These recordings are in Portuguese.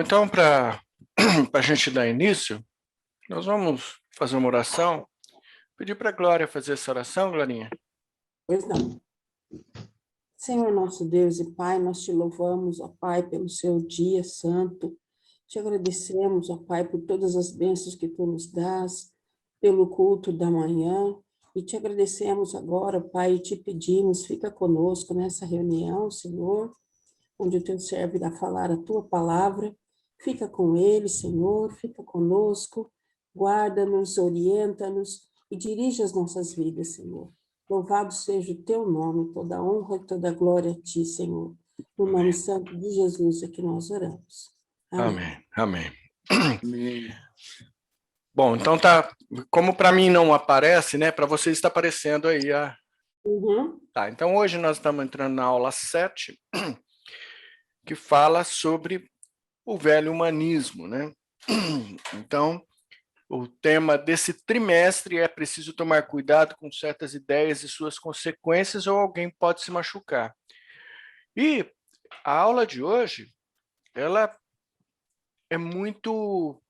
Então, para a gente dar início, nós vamos fazer uma oração. Pedir para a Glória fazer essa oração, Glorinha. Pois não. Senhor nosso Deus e Pai, nós te louvamos, ó Pai, pelo seu dia santo. Te agradecemos, ó Pai, por todas as bênçãos que tu nos dás, pelo culto da manhã. E te agradecemos agora, Pai, e te pedimos, fica conosco nessa reunião, Senhor, onde o teu servo irá falar a tua palavra. Fica com ele, Senhor, fica conosco, guarda-nos, orienta-nos e dirige as nossas vidas, Senhor. Louvado seja o teu nome, toda honra e toda glória a ti, Senhor. No nome santo de Jesus é que nós oramos. Amém. Amém. Bom, então tá, como para mim não aparece, né, para vocês está aparecendo aí a... Tá, então hoje nós estamos entrando na aula 7, que fala sobre o velho humanismo, né? Então, o tema desse trimestre é preciso tomar cuidado com certas ideias e suas consequências ou alguém pode se machucar. E a aula de hoje, ela é muito...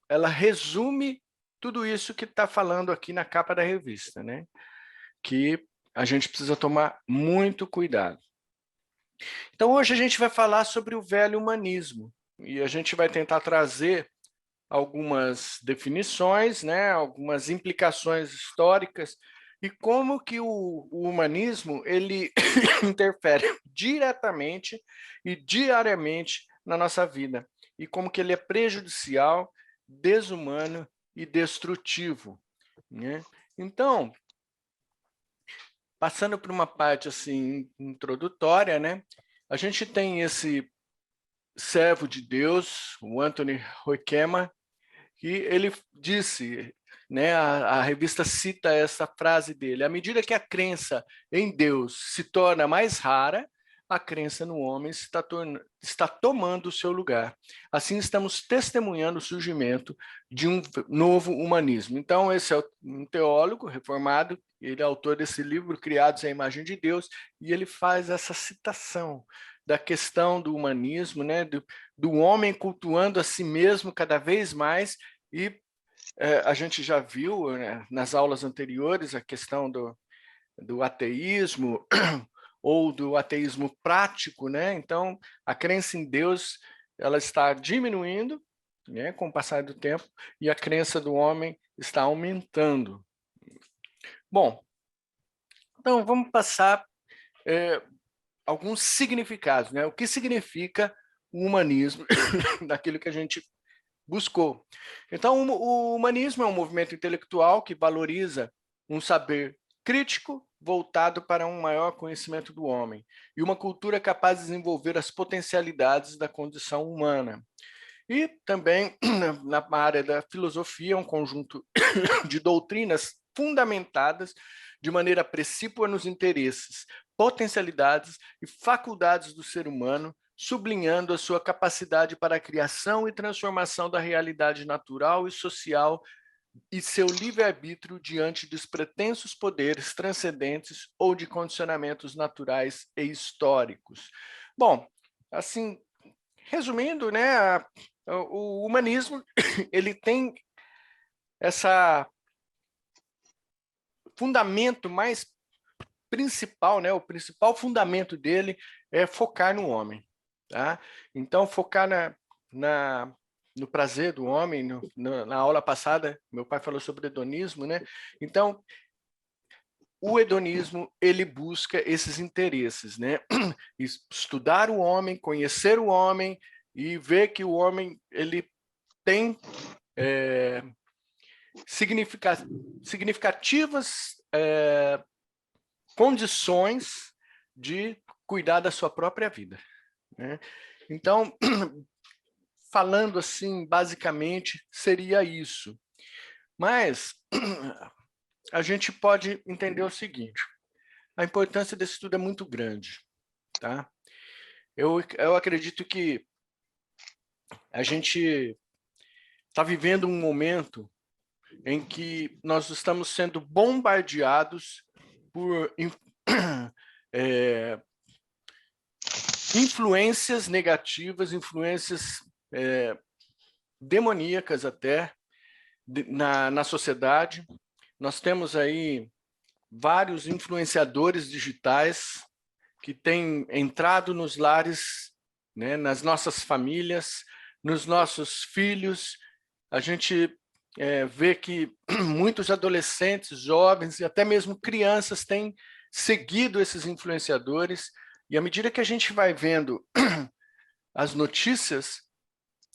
ela resume tudo isso que está falando aqui na capa da revista, né? Que a gente precisa tomar muito cuidado. Então, hoje a gente vai falar sobre o velho humanismo, e a gente vai tentar trazer algumas definições, né, algumas implicações históricas, e como que o humanismo ele interfere diretamente e diariamente na nossa vida, e como que ele é prejudicial, desumano e destrutivo, né? Então, passando por uma parte assim introdutória, né, a gente tem esse servo de Deus, o Anthony Hoekema, que ele disse, né, a revista cita essa frase dele: à medida que a crença em Deus se torna mais rara, a crença no homem está tomando o seu lugar. Assim, estamos testemunhando o surgimento de um novo humanismo. Então, esse é um teólogo reformado, ele é autor desse livro, Criados à Imagem de Deus, e ele faz essa citação da questão do humanismo, né, do homem cultuando a si mesmo cada vez mais, e a gente já viu, né, nas aulas anteriores a questão do ateísmo ou do ateísmo prático, né? Então, a crença em Deus ela está diminuindo, né, com o passar do tempo, e a crença do homem está aumentando. Bom, então vamos passar alguns significados, né? O que significa o humanismo daquilo que a gente buscou. Então, o humanismo é um movimento intelectual que valoriza um saber crítico voltado para um maior conhecimento do homem e uma cultura capaz de desenvolver as potencialidades da condição humana. E também, na área da filosofia, um conjunto de doutrinas fundamentadas de maneira precípua nos interesses, potencialidades e faculdades do ser humano, sublinhando a sua capacidade para a criação e transformação da realidade natural e social e seu livre-arbítrio diante dos pretensos poderes transcendentes ou de condicionamentos naturais e históricos. Bom, assim, resumindo, né, o humanismo ele tem essa fundamento mais principal, né, o principal fundamento dele é focar no homem. Tá? Então, focar no prazer do homem, na aula passada, meu pai falou sobre hedonismo, né? Então, o hedonismo, ele busca esses interesses, né? Estudar o homem, conhecer o homem e ver que o homem, ele tem significativas condições de cuidar da sua própria vida, né? Então, falando assim, basicamente, seria isso. Mas a gente pode entender o seguinte: a importância desse estudo é muito grande. Tá? Eu acredito que a gente está vivendo um momento em que nós estamos sendo bombardeados por influências negativas, influências demoníacas até, na sociedade. Nós temos aí vários influenciadores digitais que têm entrado nos lares, né, nas nossas famílias, nos nossos filhos. A gente vê que muitos adolescentes, jovens e até mesmo crianças têm seguido esses influenciadores, e à medida que a gente vai vendo as notícias,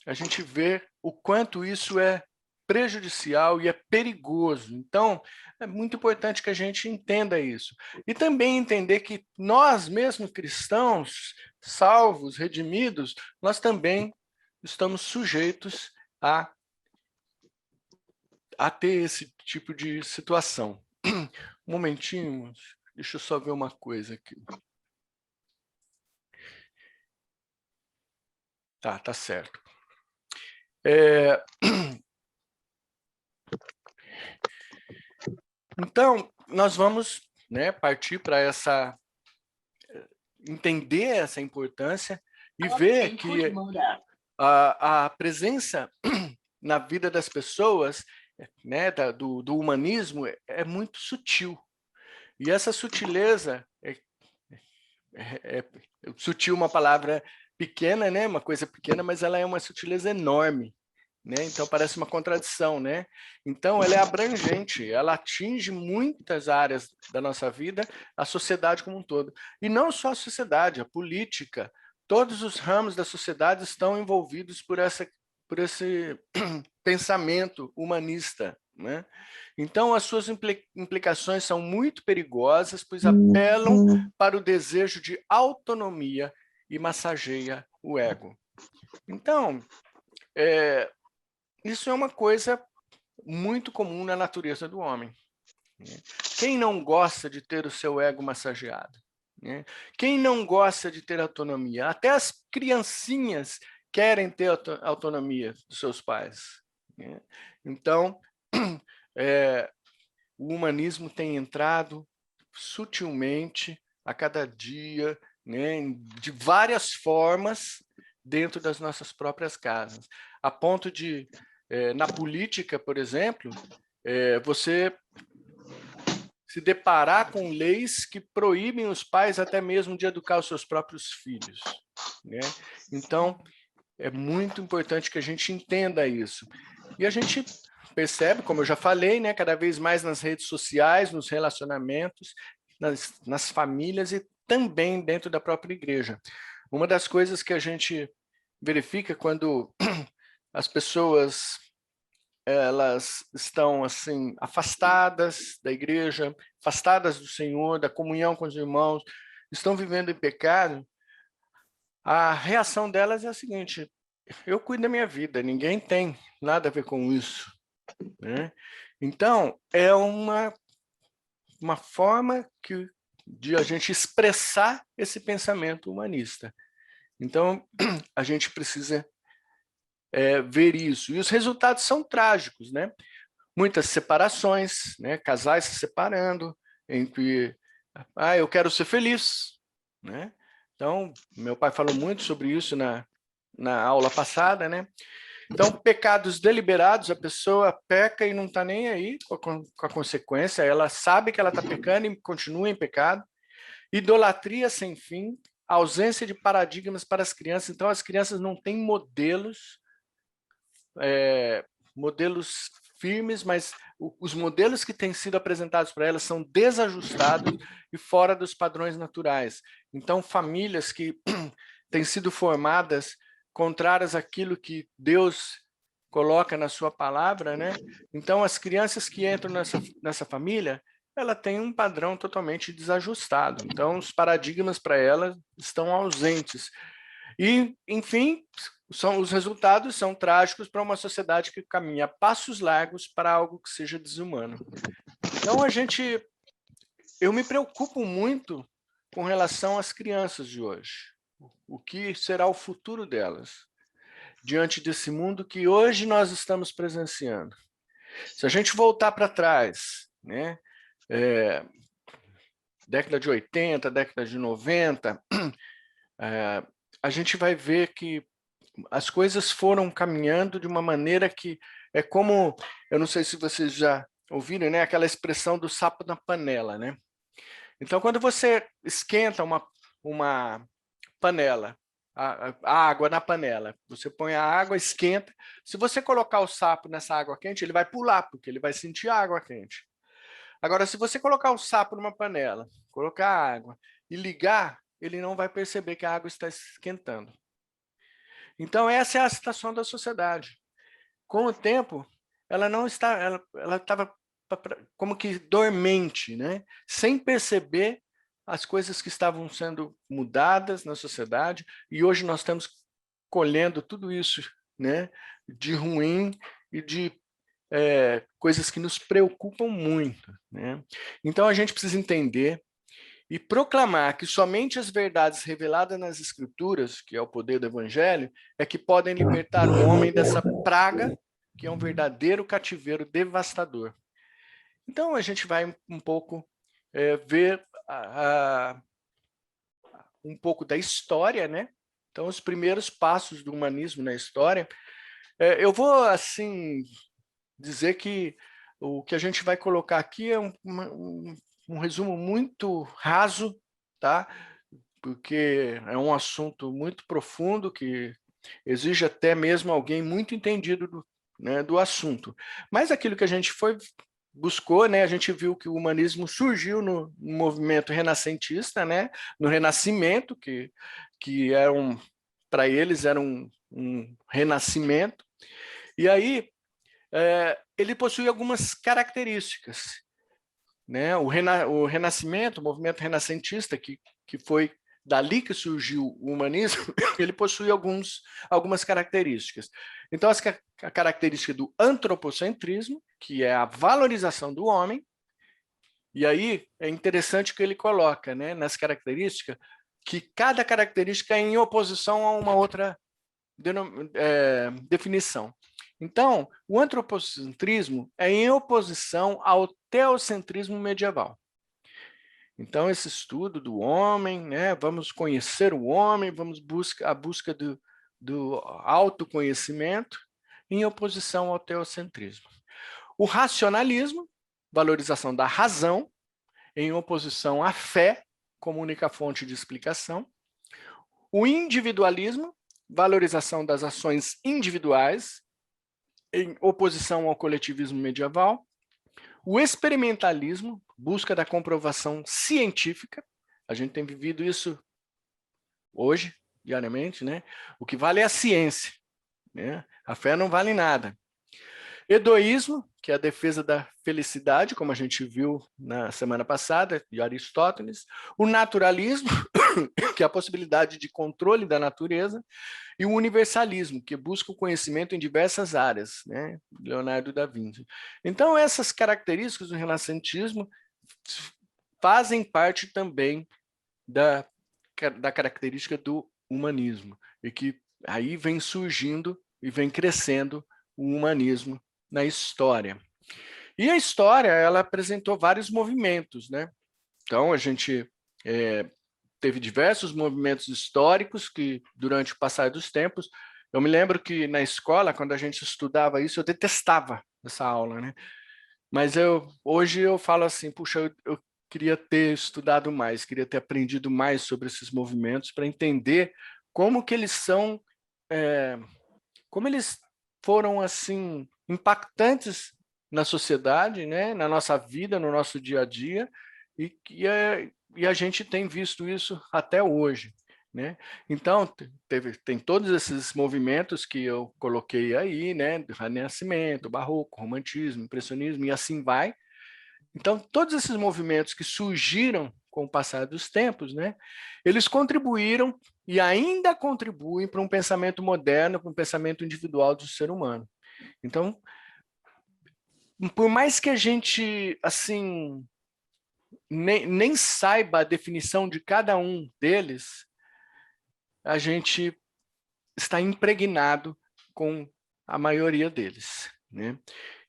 a gente vê o quanto isso é prejudicial e é perigoso. Então, é muito importante que a gente entenda isso. E também entender que nós, mesmos cristãos, salvos, redimidos, nós também estamos sujeitos a ter esse tipo de situação. Um momentinho, deixa eu só ver uma coisa aqui. Tá certo. Então, nós vamos, né, partir para entender essa importância e ver que a presença na vida das pessoas, né, do humanismo é muito sutil. E essa sutileza sutil, uma palavra pequena, né, uma coisa pequena, mas ela é uma sutileza enorme. Né? Então, parece uma contradição, né? Então, ela é abrangente, ela atinge muitas áreas da nossa vida, a sociedade como um todo. E não só a sociedade, a política, todos os ramos da sociedade estão envolvidos por esse pensamento humanista, né? Então, as suas implicações são muito perigosas, pois apelam para o desejo de autonomia e massageia o ego. Então, isso é uma coisa muito comum na natureza do homem. Quem não gosta de ter o seu ego massageado? Quem não gosta de ter autonomia? Até as criancinhas querem ter autonomia dos seus pais. Então, o humanismo tem entrado sutilmente, a cada dia, né, de várias formas, dentro das nossas próprias casas, a ponto de, na política, por exemplo, você se deparar com leis que proíbem os pais até mesmo de educar os seus próprios filhos. Né? Então, é muito importante que a gente entenda isso. E a gente percebe, como eu já falei, né, cada vez mais nas redes sociais, nos relacionamentos, nas famílias e também dentro da própria igreja. Uma das coisas que a gente verifica quando as pessoas elas estão assim afastadas da igreja, afastadas do Senhor, da comunhão com os irmãos, estão vivendo em pecado, a reação delas é a seguinte: eu cuido da minha vida, ninguém tem nada a ver com isso. Né? Então, é uma forma de a gente expressar esse pensamento humanista. Então, a gente precisa ver isso. E os resultados são trágicos, né? Muitas separações, né? Casais se separando, entre eu quero ser feliz, né? Então, meu pai falou muito sobre isso na aula passada, né? Então, pecados deliberados, a pessoa peca e não está nem aí com a consequência, ela sabe que ela está pecando e continua em pecado. Idolatria sem fim, ausência de paradigmas para as crianças. Então, as crianças não têm modelos firmes, mas os modelos que têm sido apresentados para elas são desajustados e fora dos padrões naturais. Então, famílias que têm sido formadas contrárias àquilo que Deus coloca na sua palavra, né? Então, as crianças que entram nessa família, ela tem um padrão totalmente desajustado. Então, os paradigmas para elas estão ausentes. E, enfim, os resultados são trágicos para uma sociedade que caminha a passos largos para algo que seja desumano. Então, eu me preocupo muito com relação às crianças de hoje. O que será o futuro delas diante desse mundo que hoje nós estamos presenciando? Se a gente voltar para trás, né, década de 80, década de 90, a gente vai ver que as coisas foram caminhando de uma maneira que é como, eu não sei se vocês já ouviram, né, aquela expressão do sapo na panela, né? Então, quando você esquenta uma panela, a água na panela, você põe a água, esquenta. Se você colocar o sapo nessa água quente, ele vai pular, porque ele vai sentir a água quente. Agora, se você colocar o sapo numa panela, colocar a água e ligar, ele não vai perceber que a água está esquentando. Então, essa é a situação da sociedade. Com o tempo, ela não está, ela estava como que dormente, né? Sem perceber as coisas que estavam sendo mudadas na sociedade, e hoje nós estamos colhendo tudo isso, né, de ruim e de coisas que nos preocupam muito, né? Então a gente precisa entender e proclamar que somente as verdades reveladas nas Escrituras, que é o poder do Evangelho, é que podem libertar o homem dessa praga, que é um verdadeiro cativeiro devastador. Então a gente vai um pouco ver um pouco da história, né? Então os primeiros passos do humanismo na história. Eu vou assim dizer que o que a gente vai colocar aqui é um resumo muito raso, tá? Porque é um assunto muito profundo que exige até mesmo alguém muito entendido né, do assunto. Mas aquilo que a gente buscou, né, a gente viu que o humanismo surgiu no movimento renascentista, né, no Renascimento, que era para eles era um renascimento. E aí ele possui algumas características, né? O Renascimento, o movimento renascentista, que foi dali que surgiu o humanismo, ele possui algumas características. Então, a característica do antropocentrismo, que é a valorização do homem, e aí é interessante que ele coloca, né, nas características, que cada característica é em oposição a uma outra definição. Então, o antropocentrismo é em oposição ao teocentrismo medieval. Então, esse estudo do homem, né, vamos conhecer o homem, vamos a busca do autoconhecimento, em oposição ao teocentrismo. O racionalismo, valorização da razão, em oposição à fé, como única fonte de explicação. O individualismo, valorização das ações individuais, em oposição ao coletivismo medieval. O experimentalismo, busca da comprovação científica. A gente tem vivido isso hoje, diariamente, né? O que vale é a ciência, né? A fé não vale nada. Hedoísmo, que é a defesa da felicidade, como a gente viu na semana passada, de Aristóteles. O naturalismo, que é a possibilidade de controle da natureza. E o universalismo, que busca o conhecimento em diversas áreas, né? Leonardo da Vinci. Então, essas características do renascentismo fazem parte também da característica do humanismo, e que aí vem surgindo e vem crescendo o humanismo na história. E a história, ela apresentou vários movimentos, né? Então, a gente teve diversos movimentos históricos que, durante o passar dos tempos, eu me lembro que na escola, quando a gente estudava isso, eu detestava essa aula, né? Mas hoje eu falo assim, puxa, eu queria ter estudado mais, queria ter aprendido mais sobre esses movimentos para entender como que eles são, como eles foram assim impactantes na sociedade, né? Na nossa vida, no nosso dia a dia, e a gente tem visto isso até hoje, né? Então, tem todos esses movimentos que eu coloquei aí, né? Renascimento, Barroco, Romantismo, Impressionismo, e assim vai. Então, todos esses movimentos que surgiram com o passar dos tempos, né? Eles contribuíram e ainda contribuem para um pensamento moderno, para um pensamento individual do ser humano. Então, por mais que a gente, assim, nem saiba a definição de cada um deles, a gente está impregnado com a maioria deles, né?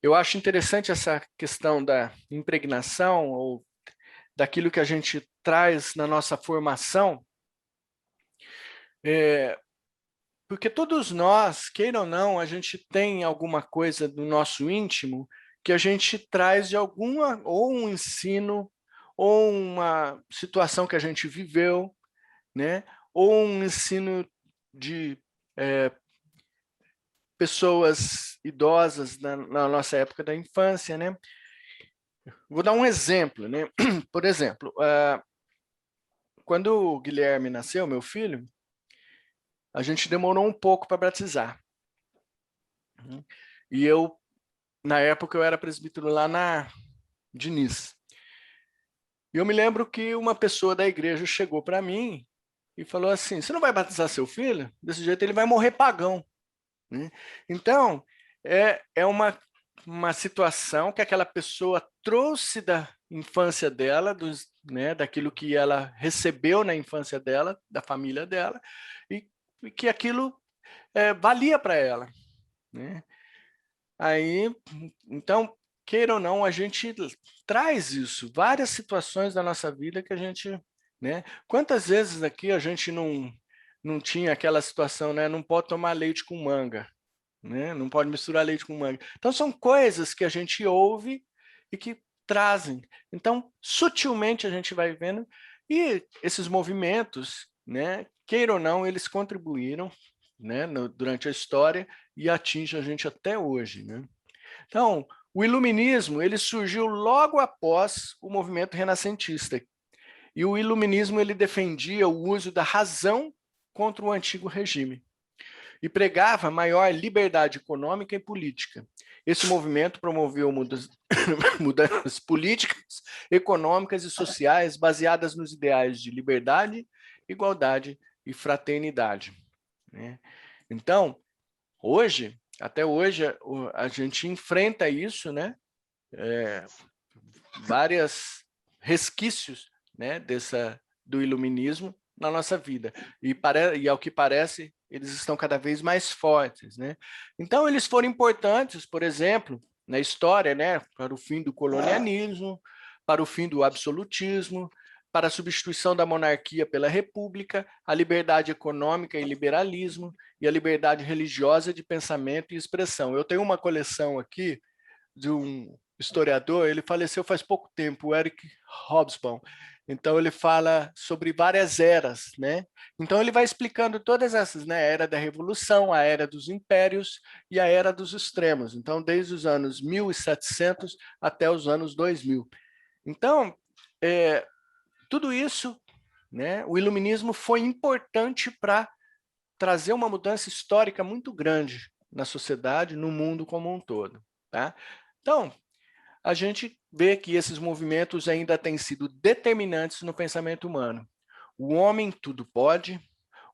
Eu acho interessante essa questão da impregnação ou daquilo que a gente traz na nossa formação, Porque todos nós, queira ou não, a gente tem alguma coisa do nosso íntimo que a gente traz de alguma, ou um ensino, ou uma situação que a gente viveu, né? Ou um ensino de pessoas idosas na nossa época da infância, né? Vou dar um exemplo, né? Por exemplo, quando o Guilherme nasceu, meu filho, a gente demorou um pouco para batizar. E eu, na época, eu era presbítero lá na Diniz. E eu me lembro que uma pessoa da igreja chegou para mim e falou assim: você não vai batizar seu filho? Desse jeito ele vai morrer pagão. Né? Então, é uma situação que aquela pessoa trouxe da infância dela, né, daquilo que ela recebeu na infância dela, da família dela, e que aquilo valia para ela. Né? Aí, então, queira ou não, a gente traz isso, várias situações da nossa vida que a gente, né? Quantas vezes aqui a gente não tinha aquela situação, né? Não pode tomar leite com manga, né? Não pode misturar leite com manga. Então, são coisas que a gente ouve e que trazem. Então, sutilmente a gente vai vendo, e esses movimentos, né? Queira ou não, eles contribuíram, né? Durante a história e atinge a gente até hoje, né? Então, o iluminismo ele surgiu logo após o movimento renascentista. E o iluminismo ele defendia o uso da razão contra o antigo regime e pregava maior liberdade econômica e política. Esse movimento promoveu mudanças políticas, econômicas e sociais baseadas nos ideais de liberdade, igualdade e fraternidade. Né? Então, hoje, até hoje, a gente enfrenta isso, né? Vários resquícios, né, do iluminismo na nossa vida. E ao que parece, eles estão cada vez mais fortes. Né? Então, eles foram importantes, por exemplo, na história, né, para o fim do colonialismo, para o fim do absolutismo, para a substituição da monarquia pela república, a liberdade econômica e liberalismo, e a liberdade religiosa de pensamento e expressão. Eu tenho uma coleção aqui de um historiador, ele faleceu faz pouco tempo, o Eric Hobsbawm. Então ele fala sobre várias eras, né? Então ele vai explicando todas essas, né? A era da Revolução, a era dos impérios e a era dos extremos. Então desde os anos 1700 até os anos 2000. Então tudo isso, né? O iluminismo foi importante para trazer uma mudança histórica muito grande na sociedade, no mundo como um todo, tá? Então, a gente vê que esses movimentos ainda têm sido determinantes no pensamento humano. O homem tudo pode,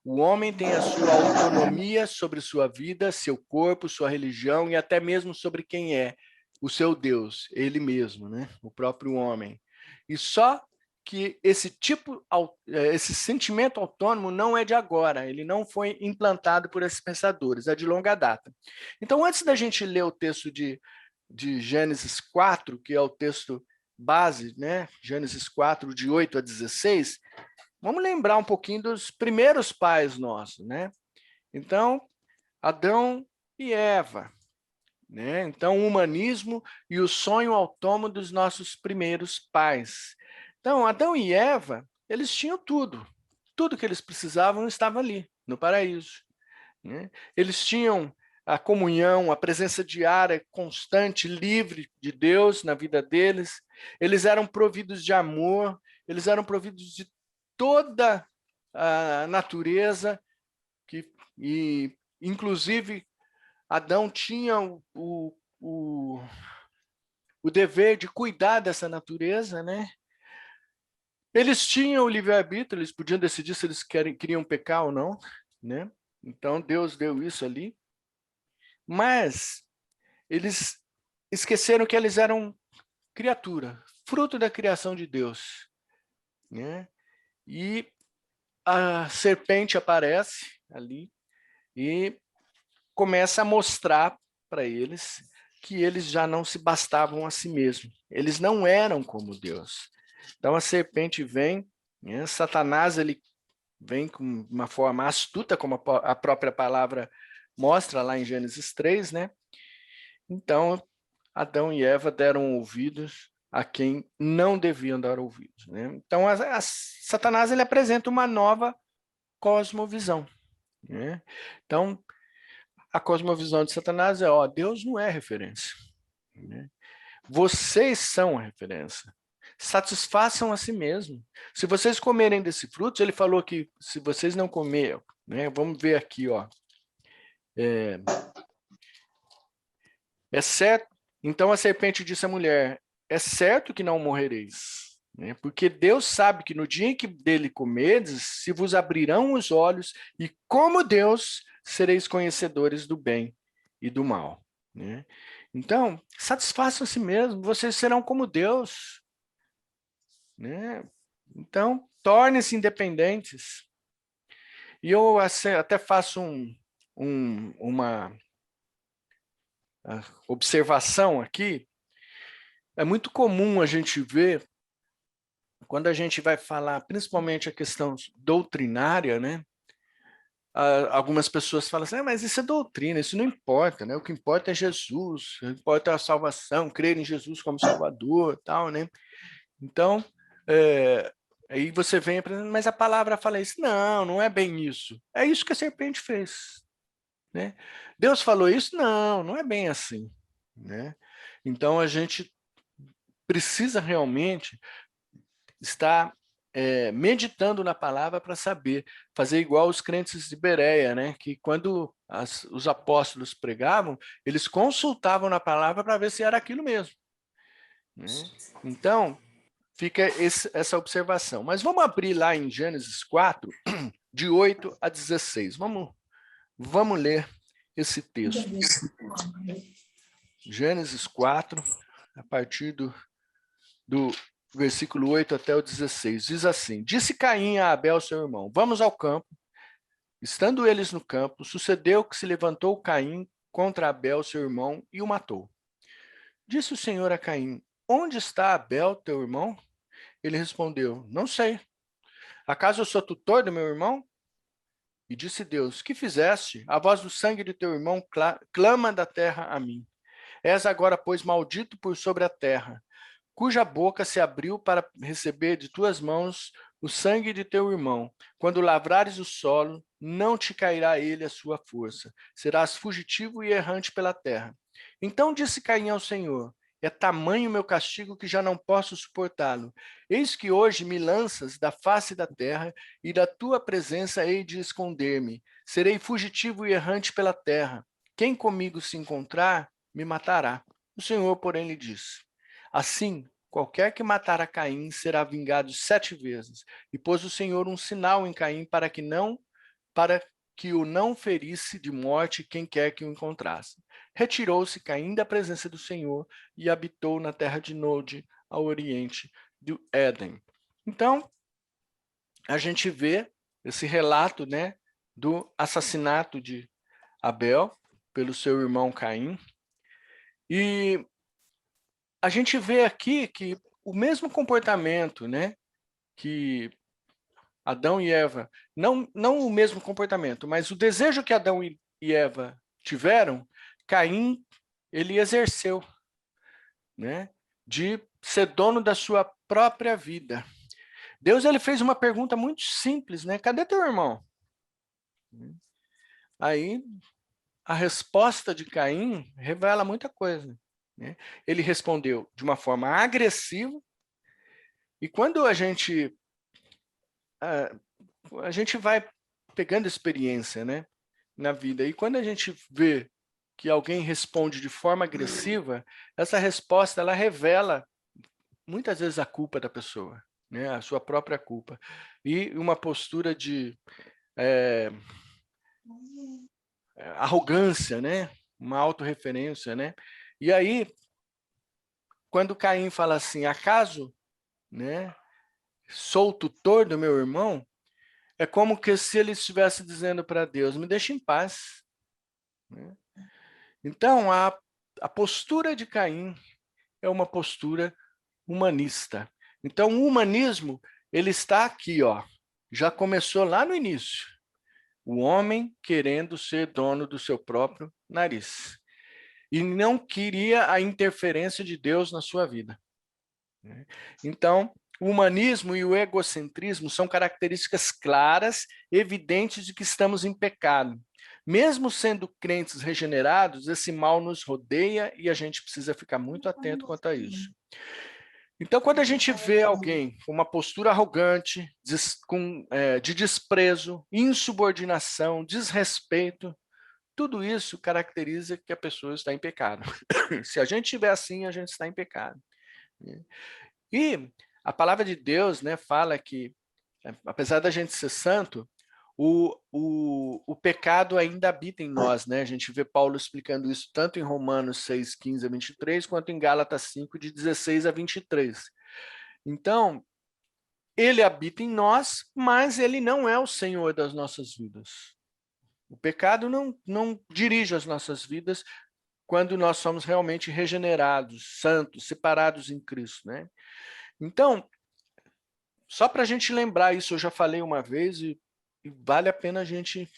o homem tem a sua autonomia sobre sua vida, seu corpo, sua religião e até mesmo sobre quem é o seu Deus, ele mesmo, né? O próprio homem. E só que esse sentimento autônomo não é de agora, ele não foi implantado por esses pensadores, é de longa data. Então, antes da gente ler o texto de Gênesis 4, que é o texto base, né? Gênesis 4, de 8 a 16, vamos lembrar um pouquinho dos primeiros pais nossos, né? Então, Adão e Eva, né? Então, o humanismo e o sonho autônomo dos nossos primeiros pais. Então, Adão e Eva, eles tinham tudo que eles precisavam estava ali, no paraíso. Né? Eles tinham a comunhão, a presença diária, constante, livre de Deus na vida deles. Eles eram providos de amor, eles eram providos de toda a natureza, e inclusive Adão tinha o dever de cuidar dessa natureza, né? Eles tinham o livre-arbítrio, eles podiam decidir se eles queriam pecar ou não, né? Então Deus deu isso ali. Mas eles esqueceram que eles eram criatura, fruto da criação de Deus. Né? E a serpente aparece ali e começa a mostrar para eles que eles já não se bastavam a si mesmos. Eles não eram como Deus. Então a serpente vem, né? Satanás ele vem com uma forma astuta, como a própria palavra mostra lá em Gênesis 3, né? Então, Adão e Eva deram ouvidos a quem não deviam dar ouvidos, né? Então, Satanás ele apresenta uma nova cosmovisão, né? Então, a cosmovisão de Satanás é, ó, Deus não é referência, né? Vocês são a referência. Satisfaçam a si mesmo. Se vocês comerem desse fruto, ele falou que se vocês não comerem, né? Vamos ver aqui, ó. É certo. Então a serpente disse à mulher: é certo que não morrereis, né? Porque Deus sabe que no dia em que dele comerdes, se vos abrirão os olhos, e como Deus sereis conhecedores do bem e do mal, né? Então, satisfaçam a si mesmo, vocês serão como Deus, né? Então, tornem-se independentes. E eu até faço uma observação aqui. É muito comum a gente ver, quando a gente vai falar, principalmente a questão doutrinária, né? Algumas pessoas falam assim, mas isso é doutrina, isso não importa, né? O que importa é Jesus, o que importa é a salvação, crer em Jesus como Salvador, tal, né? Então, aí você vem, mas a palavra fala isso. Não, não é bem isso. É isso que a serpente fez, né? Deus falou isso? Não, não é bem assim, né? Então, a gente precisa realmente estar meditando na palavra para saber, fazer igual os crentes de Bereia, né? Que quando os apóstolos pregavam, eles consultavam na palavra para ver se era aquilo mesmo, né? Então, fica essa observação. Mas vamos abrir lá em Gênesis 4, de 8 a 16. Vamos ler esse texto. Gênesis 4, a partir do versículo 8 até o 16. Diz assim: Disse Caim a Abel, seu irmão, vamos ao campo. Estando eles no campo, sucedeu que se levantou Caim contra Abel, seu irmão, e o matou. Disse o Senhor a Caim: Onde está Abel, teu irmão? Ele respondeu: Não sei. Acaso eu sou tutor do meu irmão? E disse Deus: Que fizeste? A voz do sangue de teu irmão clama da terra a mim. És agora, pois, maldito por sobre a terra, cuja boca se abriu para receber de tuas mãos o sangue de teu irmão. Quando lavrares o solo, não te cairá ele a sua força. Serás fugitivo e errante pela terra. Então disse Caim ao Senhor: É tamanho o meu castigo que já não posso suportá-lo. Eis que hoje me lanças da face da terra, e da tua presença hei de esconder-me. Serei fugitivo e errante pela terra. Quem comigo se encontrar, me matará. O Senhor, porém, lhe disse: Assim, qualquer que matar a Caim será vingado 7 vezes. E pôs o Senhor um sinal em Caim para que o não ferisse de morte quem quer que o encontrasse. Retirou-se Caim da presença do Senhor e habitou na terra de Nod, ao oriente do Éden. Então, a gente vê esse relato, né, do assassinato de Abel pelo seu irmão Caim. E a gente vê aqui que o mesmo comportamento, né, que Adão e Eva, não o mesmo comportamento, mas o desejo que Adão e Eva tiveram, Caim, ele exerceu, né, de ser dono da sua própria vida. Deus ele fez uma pergunta muito simples, né? Cadê teu irmão? Aí a resposta de Caim revela muita coisa, né? Ele respondeu de uma forma agressiva, e quando a gente vai pegando experiência, né, na vida, e quando a gente vê que alguém responde de forma agressiva, essa resposta ela revela muitas vezes a culpa da pessoa, né, a sua própria culpa, e uma postura de arrogância, né, uma autorreferência, né. E aí, quando Caim fala assim, acaso, né, sou o tutor do meu irmão, é como que se ele estivesse dizendo para Deus, me deixe em paz, né? Então, a postura de Caim é uma postura humanista. Então, o humanismo, ele está aqui, ó. já começou lá no início. O homem querendo ser dono do seu próprio nariz. E não queria a interferência de Deus na sua vida. Então, o humanismo e o egocentrismo são características claras, evidentes de que estamos em pecado. Mesmo sendo crentes regenerados, esse mal nos rodeia e a gente precisa ficar muito atento quanto a isso. Então, quando a gente vê alguém com uma postura arrogante, de desprezo, insubordinação, desrespeito, tudo isso caracteriza que a pessoa está em pecado. Se a gente estiver assim, a gente está em pecado. E a palavra de Deus, né, fala que, apesar da gente ser santo, o pecado ainda habita em nós, né? A gente vê Paulo explicando isso tanto em Romanos 6, 15 a 23, quanto em Gálatas 5, de 16 a 23. Então, ele habita em nós, mas ele não é o Senhor das nossas vidas. O pecado não dirige as nossas vidas quando nós somos realmente regenerados, santos, separados em Cristo, né? Então, só para a gente lembrar isso, eu já falei uma vez e vale a pena a gente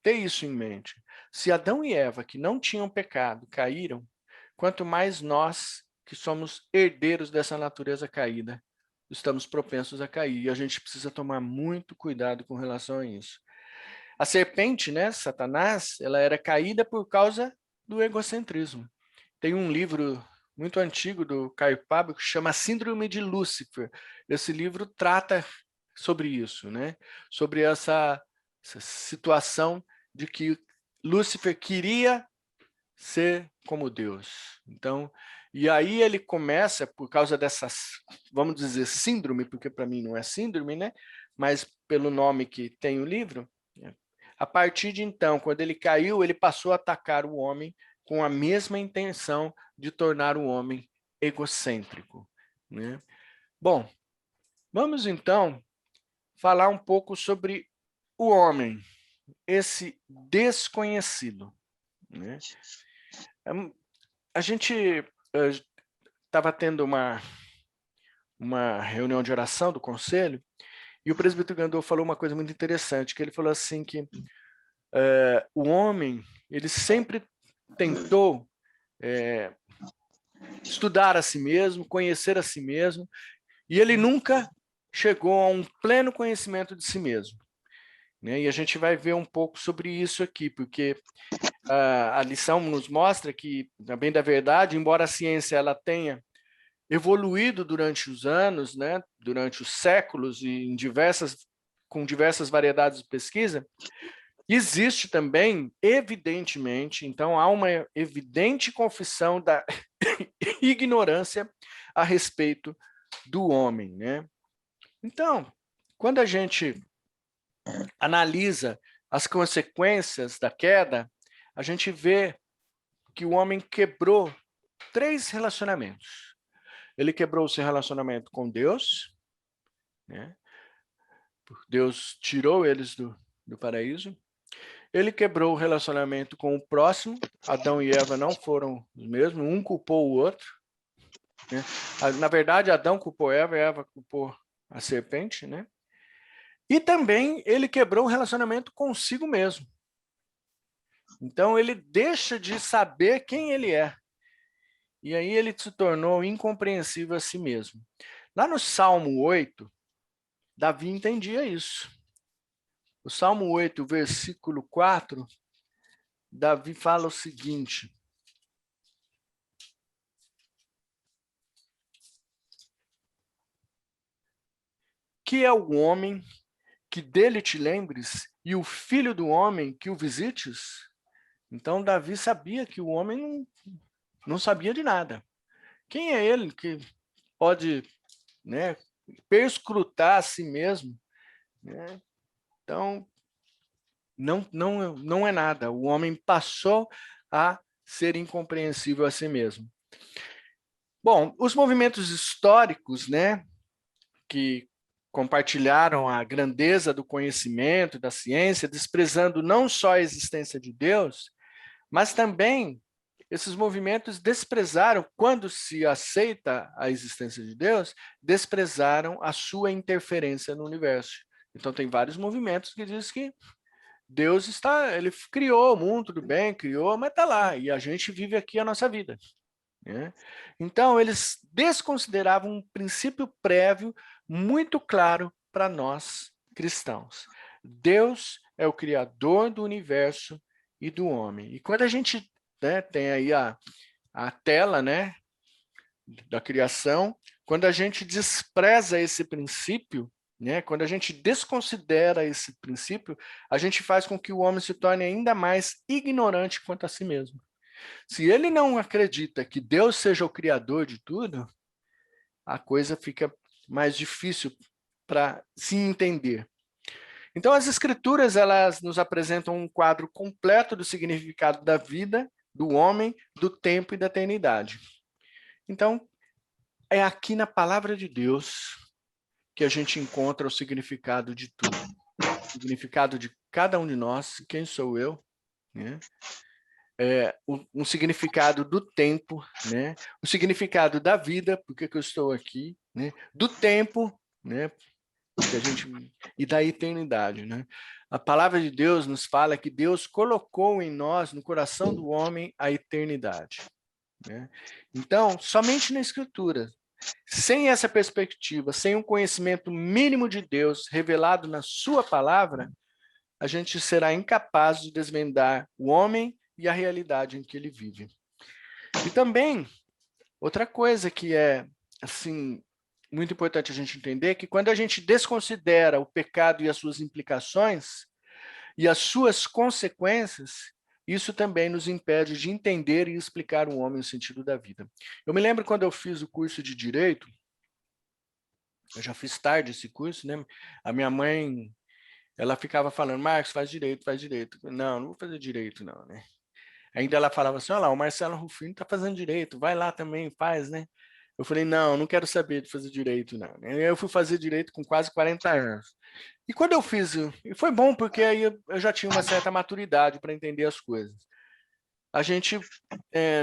ter isso em mente. Se Adão e Eva, que não tinham pecado, caíram, quanto mais nós, que somos herdeiros dessa natureza caída, estamos propensos a cair. E a gente precisa tomar muito cuidado com relação a isso. A serpente, né, Satanás, ela era caída por causa do egocentrismo. Tem um livro muito antigo do Caio Pablo que chama Síndrome de Lúcifer. Esse livro trata sobre isso, né? Sobre essa situação de que Lúcifer queria ser como Deus. Então, e aí ele começa, por causa dessas, vamos dizer, síndrome, porque para mim não é síndrome, né? Mas pelo nome que tem o livro, a partir de então, quando ele caiu, ele passou a atacar o homem com a mesma intenção de tornar o homem egocêntrico, né? Bom, vamos então falar um pouco sobre o homem, esse desconhecido, né? A gente estava tendo uma reunião de oração do conselho e o presbítero Gandô falou uma coisa muito interessante, que ele falou assim que o homem, ele sempre tentou estudar a si mesmo, conhecer a si mesmo, e ele nunca chegou a um pleno conhecimento de si mesmo. Né? E a gente vai ver um pouco sobre isso aqui, porque a lição nos mostra que, na bem da verdade, embora a ciência ela tenha evoluído durante os anos, né, durante os séculos e com diversas variedades de pesquisa, existe também, evidentemente, então há uma evidente confissão da ignorância a respeito do homem, né? Então, quando a gente analisa as consequências da queda, a gente vê que o homem quebrou 3 relacionamentos. Ele quebrou o seu relacionamento com Deus, né? Deus tirou eles do paraíso. Ele quebrou o relacionamento com o próximo. Adão e Eva não foram os mesmos, um culpou o outro. Né? Na verdade, Adão culpou Eva, Eva culpou a serpente, né? E também ele quebrou o relacionamento consigo mesmo. Então ele deixa de saber quem ele é. E aí ele se tornou incompreensível a si mesmo. Lá no Salmo 8, Davi entendia isso. O Salmo 8, versículo 4, Davi fala o seguinte: que é o homem que dele te lembres, e o filho do homem que o visites? Então, Davi sabia que o homem não sabia de nada. Quem é ele que pode, né, perscrutar a si mesmo? Né? Então, não é nada. O homem passou a ser incompreensível a si mesmo. Bom, os movimentos históricos, né, que compartilharam a grandeza do conhecimento, da ciência, desprezando não só a existência de Deus, mas também esses movimentos desprezaram, quando se aceita a existência de Deus, desprezaram a sua interferência no universo. Então, tem vários movimentos que dizem que Deus ele criou o mundo, tudo bem, criou, mas está lá, e a gente vive aqui a nossa vida, né? Então, eles desconsideravam um princípio prévio muito claro para nós cristãos. Deus é o criador do universo e do homem. E quando a gente, né, tem aí a tela, né, da criação, quando a gente despreza esse princípio, né, quando a gente desconsidera esse princípio, a gente faz com que o homem se torne ainda mais ignorante quanto a si mesmo. Se ele não acredita que Deus seja o criador de tudo, a coisa fica mais difícil para se entender. Então, as escrituras, elas nos apresentam um quadro completo do significado da vida, do homem, do tempo e da eternidade. Então, é aqui na palavra de Deus que a gente encontra o significado de tudo. O significado de cada um de nós, quem sou eu, né? Um significado do tempo, né? O significado da vida, por que eu estou aqui, né? Do tempo, né? Que a gente, e da eternidade, né? A palavra de Deus nos fala que Deus colocou em nós, no coração do homem, a eternidade, né? Então, somente na Escritura, sem essa perspectiva, sem um conhecimento mínimo de Deus revelado na sua palavra, a gente será incapaz de desvendar o homem e a realidade em que ele vive. E também, outra coisa que é, assim, muito importante a gente entender, é que quando a gente desconsidera o pecado e as suas implicações e as suas consequências, isso também nos impede de entender e explicar o homem o sentido da vida. Eu me lembro quando eu fiz o curso de Direito, eu já fiz tarde esse curso, né? A minha mãe, ela ficava falando, Marcos, faz direito, faz direito. Não, não vou fazer direito, não, né? Ainda ela falava assim, olha lá, o Marcelo Rufino está fazendo direito, vai lá também, faz, né? Eu falei, não, não quero saber de fazer direito, não. Eu fui fazer direito com quase 40 anos. E quando eu fiz, e foi bom porque aí eu já tinha uma certa maturidade para entender as coisas. A gente,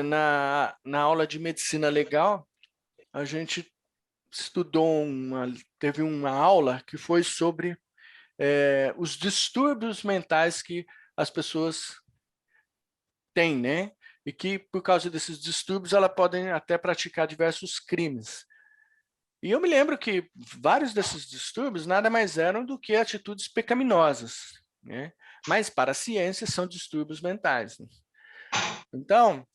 na aula de medicina legal, a gente teve uma aula que foi sobre os distúrbios mentais que as pessoas têm, né? E que, por causa desses distúrbios, elas podem até praticar diversos crimes. E eu me lembro que vários desses distúrbios nada mais eram do que atitudes pecaminosas, né? Mas, para a ciência, são distúrbios mentais, né? Então,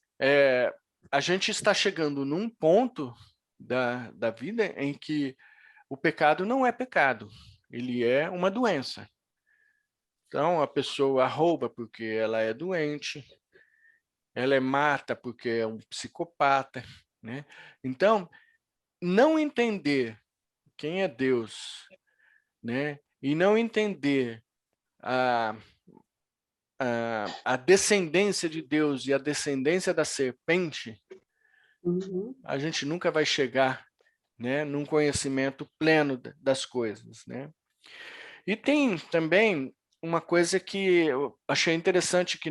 a gente está chegando num ponto da vida em que o pecado não é pecado, ele é uma doença. Então, a pessoa rouba porque ela é doente, ela mata porque é um psicopata, né? Então, não entender quem é Deus, né? E não entender a descendência de Deus e a descendência da serpente, a gente nunca vai chegar, né, num conhecimento pleno das coisas, né? E tem também uma coisa que eu achei interessante que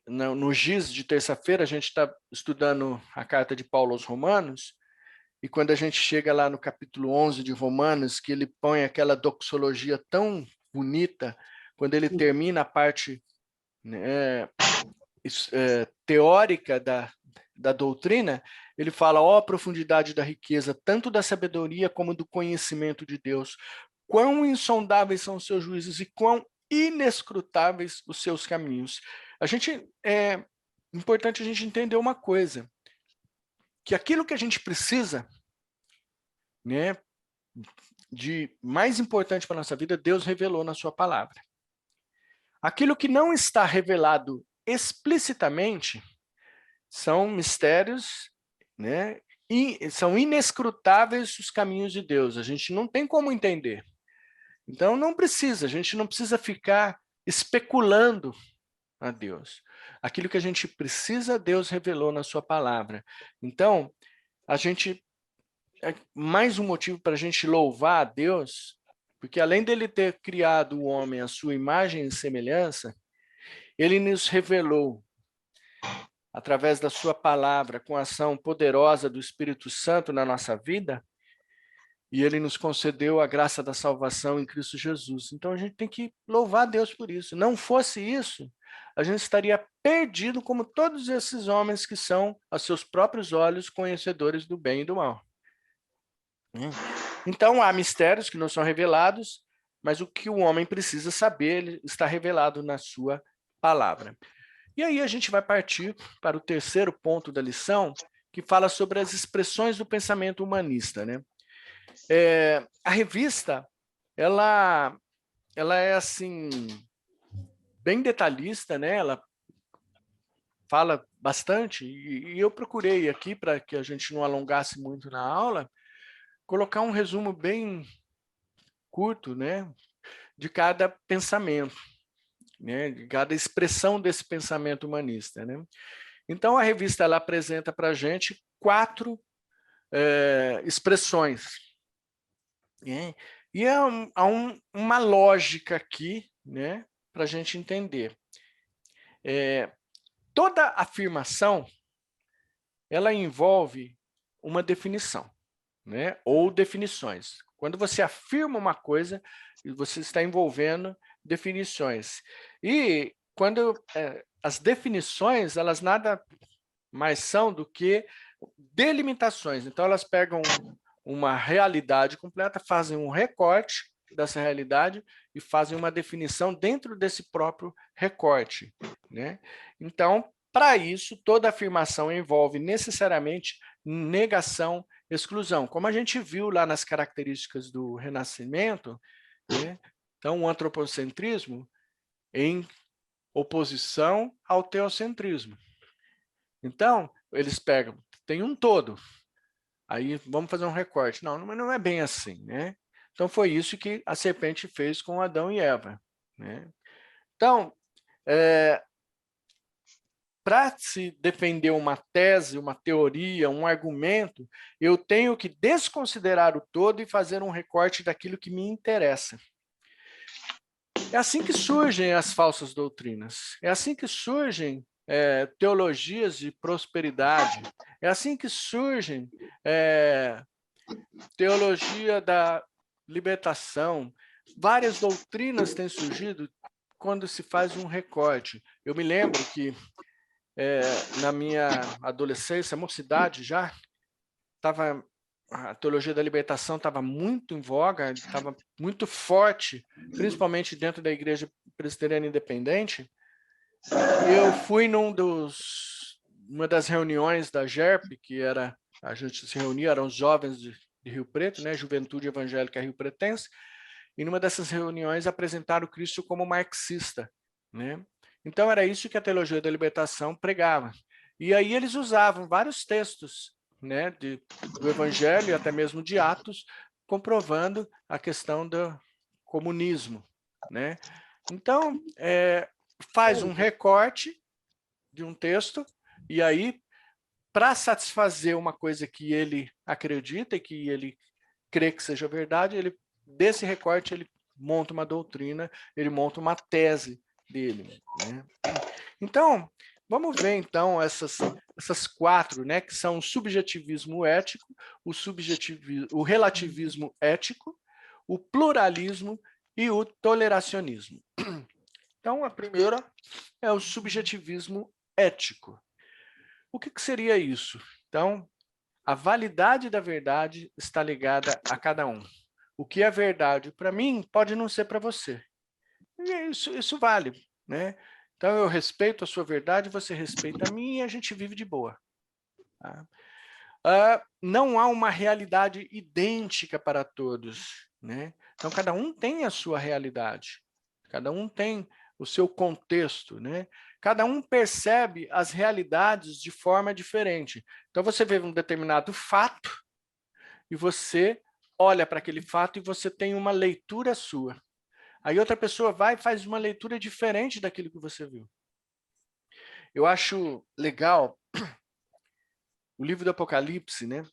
no GIS de terça-feira a gente está estudando a carta de Paulo aos Romanos, e quando a gente chega lá no capítulo 11 de Romanos, que ele põe aquela doxologia tão bonita, quando ele termina a parte, né, teórica da doutrina, ele fala, ó, profundidade da riqueza, tanto da sabedoria como do conhecimento de Deus, quão insondáveis são os seus juízos e quão inescrutáveis os seus caminhos. É importante a gente entender uma coisa, que aquilo que a gente precisa, né, de mais importante para a nossa vida, Deus revelou na sua palavra. Aquilo que não está revelado explicitamente são mistérios, né, e são inescrutáveis os caminhos de Deus. A gente não tem como entender. Então, a gente não precisa ficar especulando a Deus. Aquilo que a gente precisa, Deus revelou na sua palavra. Então, mais um motivo para a gente louvar a Deus, porque além dele ter criado o homem à sua imagem e semelhança, ele nos revelou, através da sua palavra, com a ação poderosa do Espírito Santo na nossa vida, e ele nos concedeu a graça da salvação em Cristo Jesus. Então a gente tem que louvar a Deus por isso. Não fosse isso, a gente estaria perdido como todos esses homens que são, a seus próprios olhos, conhecedores do bem e do mal. Então há mistérios que não são revelados, mas o que o homem precisa saber, ele está revelado na sua palavra. E aí a gente vai partir para o terceiro ponto da lição, que fala sobre as expressões do pensamento humanista, né? A revista, ela é assim bem detalhista, né? Ela fala bastante e eu procurei aqui para que a gente não alongasse muito na aula, colocar um resumo bem curto, né, de cada pensamento, né, de cada expressão desse pensamento humanista, né? Então a revista ela apresenta para a gente 4 expressões, né? E há uma lógica aqui, né, para a gente entender. Toda afirmação ela envolve uma definição, né, ou definições. Quando você afirma uma coisa, você está envolvendo definições. E quando as definições, elas nada mais são do que delimitações. Então, elas pegam uma realidade completa, fazem um recorte dessa realidade e fazem uma definição dentro desse próprio recorte, né? Então, para isso, toda afirmação envolve necessariamente negação, exclusão, como a gente viu lá nas características do Renascimento, né? Então, o antropocentrismo em oposição ao teocentrismo. Então, eles pegam, tem um todo, aí vamos fazer um recorte. Não, mas não é bem assim, né? Então, foi isso que a serpente fez com Adão e Eva, né? Então, para se defender uma tese, uma teoria, um argumento, eu tenho que desconsiderar o todo e fazer um recorte daquilo que me interessa. É assim que surgem as falsas doutrinas. É assim que surgem teologias de prosperidade. É assim que surgem teologia da libertação. Várias doutrinas têm surgido quando se faz um recorte. Eu me lembro que na minha adolescência, mocidade já, a teologia da libertação estava muito em voga, estava muito forte, principalmente dentro da Igreja Presbiteriana Independente. Eu fui uma das reuniões da GERP, que era, a gente se reunia, eram os jovens de Rio Preto, né, Juventude Evangélica Rio Pretense, e numa dessas reuniões apresentaram Cristo como marxista, né? Então era isso que a teologia da libertação pregava. E aí eles usavam vários textos, né, do Evangelho e até mesmo de Atos, comprovando a questão do comunismo, né? Então, faz um recorte de um texto e aí, para satisfazer uma coisa que ele acredita e que ele crê que seja verdade, desse recorte ele monta uma doutrina, ele monta uma tese dele, né? Então, vamos ver então essas 4, né, que são o subjetivismo ético, o relativismo ético, o pluralismo e o toleracionismo. Então, a primeira é o subjetivismo ético. O que seria isso? Então, a validade da verdade está ligada a cada um. O que é verdade para mim pode não ser para você. E isso vale, né? Então, eu respeito a sua verdade, você respeita a minha e a gente vive de boa. Tá? Não há uma realidade idêntica para todos, né? Então, cada um tem a sua realidade, cada um tem o seu contexto, né? Cada um percebe as realidades de forma diferente. Então, você vê um determinado fato e você olha para aquele fato e você tem uma leitura sua. Aí outra pessoa vai e faz uma leitura diferente daquilo que você viu. Eu acho legal o livro do Apocalipse, né?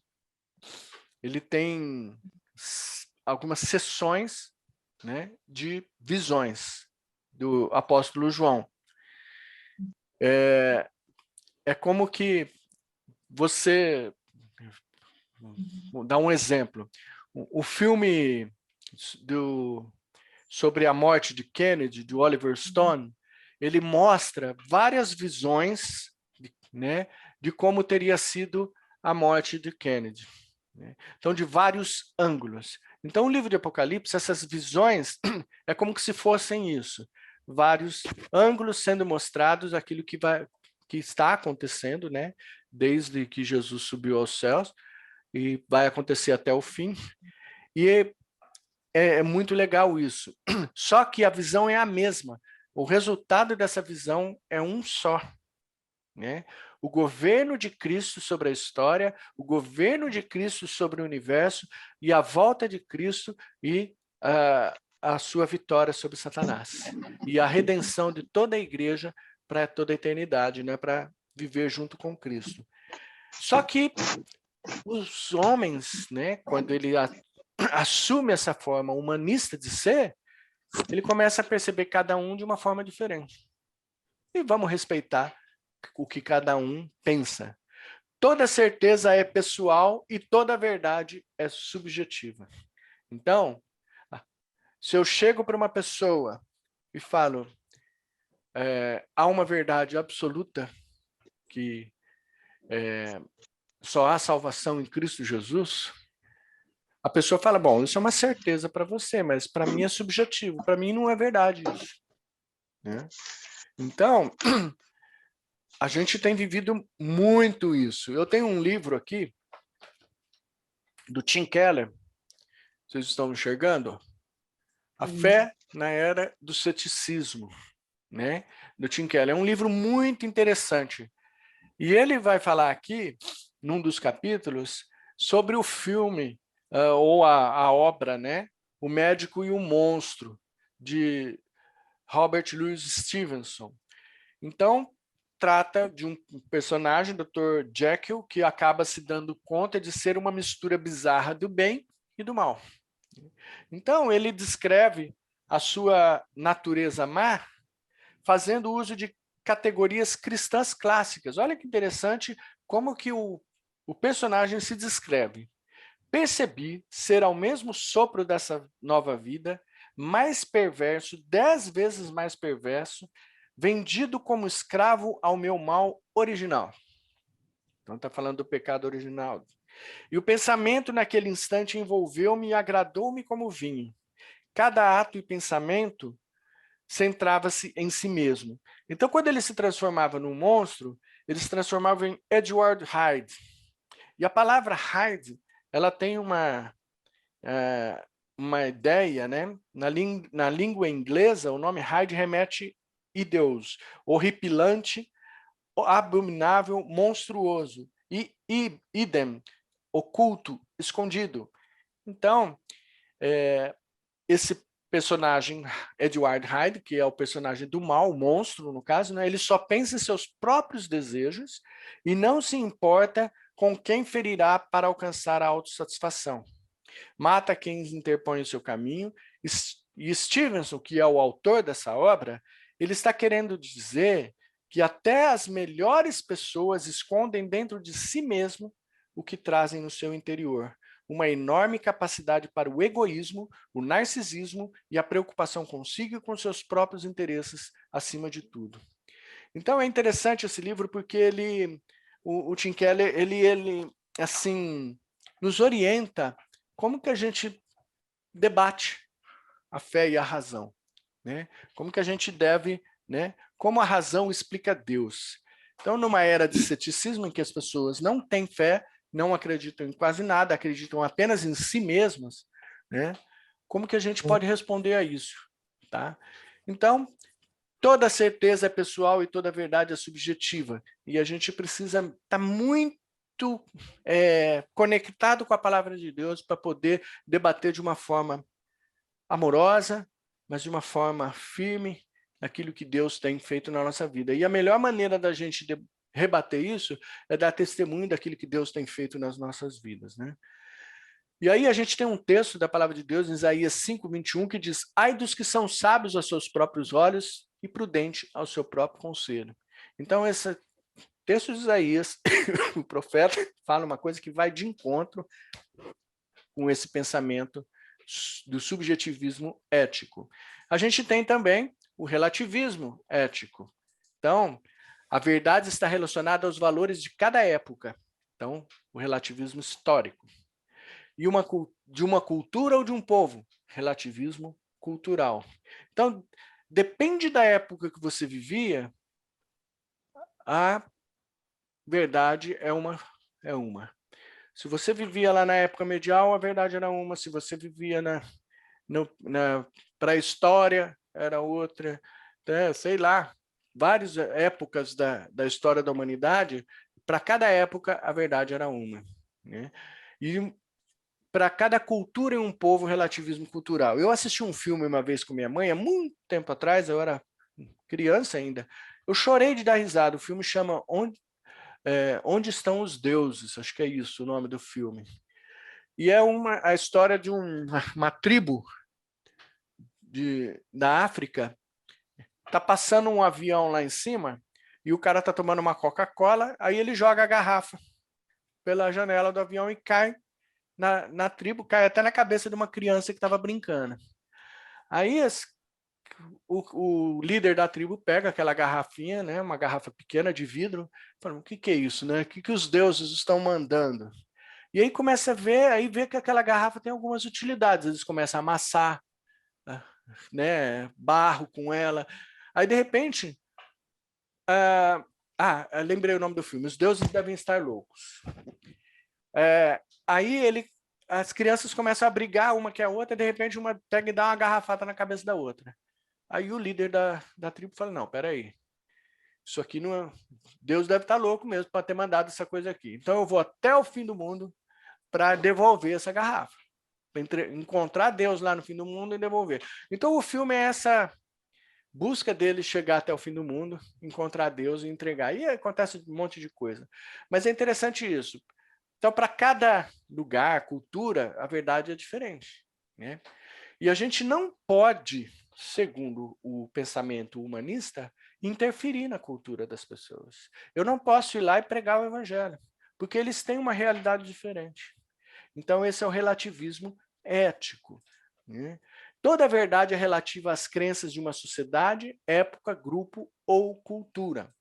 Ele tem algumas sessões, né, de visões do apóstolo João. É como que você, vou dar um exemplo, O filme sobre a morte de Kennedy, de Oliver Stone, ele mostra várias visões, né, de como teria sido a morte de Kennedy, né? Então, de vários ângulos. Então, o livro de Apocalipse, essas visões, é como que se fossem isso, vários ângulos sendo mostrados aquilo que está acontecendo, né, desde que Jesus subiu aos céus, e vai acontecer até o fim. E é muito legal isso. Só que a visão é a mesma. O resultado dessa visão é um só, né? O governo de Cristo sobre a história, o governo de Cristo sobre o universo e a volta de Cristo e a sua vitória sobre Satanás. E a redenção de toda a igreja para toda a eternidade, né? Para viver junto com Cristo. Só que os homens, né, quando ele assume essa forma humanista de ser, ele começa a perceber cada um de uma forma diferente. E vamos respeitar o que cada um pensa. Toda certeza é pessoal e toda verdade é subjetiva. Então, se eu chego para uma pessoa e falo, há uma verdade absoluta que só há salvação em Cristo Jesus, a pessoa fala, bom, isso é uma certeza para você, mas para mim é subjetivo, para mim não é verdade isso, né? Então, a gente tem vivido muito isso. Eu tenho um livro aqui, do Tim Keller, vocês estão enxergando? A Fé na Era do Ceticismo, né? Do Tim Keller. É um livro muito interessante. E ele vai falar aqui, num dos capítulos, sobre o filme, ou a obra, né? O Médico e o Monstro, de Robert Louis Stevenson. Então, trata de um personagem, Dr. Jekyll, que acaba se dando conta de ser uma mistura bizarra do bem e do mal. Então, ele descreve a sua natureza má fazendo uso de categorias cristãs clássicas. Olha que interessante como que o personagem se descreve. Percebi ser ao mesmo sopro dessa nova vida, mais perverso, 10 vezes mais perverso, vendido como escravo ao meu mal original. Então está falando do pecado original. E o pensamento naquele instante envolveu-me e agradou-me como vinho. Cada ato e pensamento centrava-se em si mesmo. Então, quando ele se transformava num monstro, ele se transformava em Edward Hyde. E a palavra Hyde, ela tem uma ideia, né? Na língua inglesa, o nome Hyde remete Deus, horripilante, abominável, monstruoso, e idem, oculto, escondido. Então, esse personagem, Edward Hyde, que é o personagem do mal, o monstro, no caso, né, ele só pensa em seus próprios desejos e não se importa com quem ferirá para alcançar a autossatisfação. Mata quem interpõe o seu caminho. E Stevenson, que é o autor dessa obra, ele está querendo dizer que até as melhores pessoas escondem dentro de si mesmo o que trazem no seu interior. Uma enorme capacidade para o egoísmo, o narcisismo e a preocupação consigo e com seus próprios interesses acima de tudo. Então é interessante esse livro porque o Tim Keller, ele assim, nos orienta como que a gente debate a fé e a razão, né? Como que a gente deve, né? Como a razão explica Deus. Então, numa era de ceticismo em que as pessoas não têm fé, não acreditam em quase nada, acreditam apenas em si mesmas, né? Como que a gente pode responder a isso, tá? Então, toda certeza é pessoal e toda verdade é subjetiva. E a gente precisa estar muito conectado com a palavra de Deus para poder debater de uma forma amorosa, mas de uma forma firme aquilo que Deus tem feito na nossa vida. E a melhor maneira da gente rebater isso é dar testemunho daquilo que Deus tem feito nas nossas vidas, né? E aí a gente tem um texto da palavra de Deus, em Isaías 5:21, que diz: ai dos que são sábios aos seus próprios olhos e prudente ao seu próprio conselho. Então, esse texto de Isaías, o profeta fala uma coisa que vai de encontro com esse pensamento do subjetivismo ético. A gente tem também o relativismo ético. Então, a verdade está relacionada aos valores de cada época. Então, o relativismo histórico. E de uma cultura ou de um povo, relativismo cultural. Então, depende da época que você vivia, a verdade é uma. Se você vivia lá na época medieval, a verdade era uma. Se você vivia na pré-história, era outra. Então, sei lá, várias épocas da história da humanidade, para cada época, a verdade era uma. Né? E para cada cultura e um povo, relativismo cultural. Eu assisti um filme uma vez com minha mãe, há muito tempo atrás, eu era criança ainda. Eu chorei de dar risada. O filme chama Onde Estão os Deuses? Acho que é isso o nome do filme. E é a história de uma tribo da África. Tá passando um avião lá em cima e o cara tá tomando uma Coca-Cola, aí ele joga a garrafa pela janela do avião e cai na tribo, cai até na cabeça de uma criança que estava brincando. Aí o líder da tribo pega aquela garrafinha, né, uma garrafa pequena de vidro, fala, o que é isso, né? O que os deuses estão mandando? E aí começa a ver, aí vê que aquela garrafa tem algumas utilidades. Eles começam a amassar, né, barro com ela. Aí, de repente, lembrei o nome do filme, Os Deuses Devem Estar Loucos. Aí as crianças começam a brigar uma que a outra, e de repente uma pega e dá uma garrafada na cabeça da outra. Aí o líder da tribo fala, não, peraí, isso aqui não é... Deus deve estar louco mesmo para ter mandado essa coisa aqui. Então eu vou até o fim do mundo para devolver essa garrafa. Para encontrar Deus lá no fim do mundo e devolver. Então o filme é essa busca dele chegar até o fim do mundo, encontrar Deus e entregar. E acontece um monte de coisa. Mas é interessante isso. Então, para cada lugar, cultura, a verdade é diferente. Né? E a gente não pode, segundo o pensamento humanista, interferir na cultura das pessoas. Eu não posso ir lá e pregar o evangelho, porque eles têm uma realidade diferente. Então, esse é o relativismo ético. Né? Toda a verdade é relativa às crenças de uma sociedade, época, grupo ou cultura.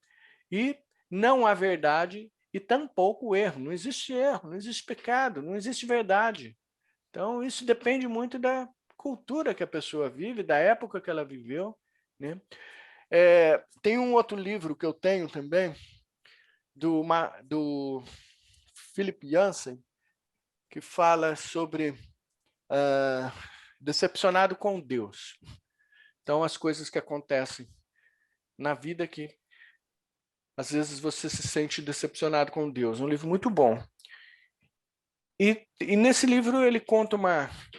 E não há verdade e tampouco erro. Não existe erro, não existe pecado, não existe verdade. Então, isso depende muito da cultura que a pessoa vive, da época que ela viveu. Né? Tem um outro livro que eu tenho também, do Philip Yancey, que fala sobre decepcionado com Deus. Então, as coisas que acontecem na vida que às vezes você se sente decepcionado com Deus. Um livro muito bom. E nesse livro ele conta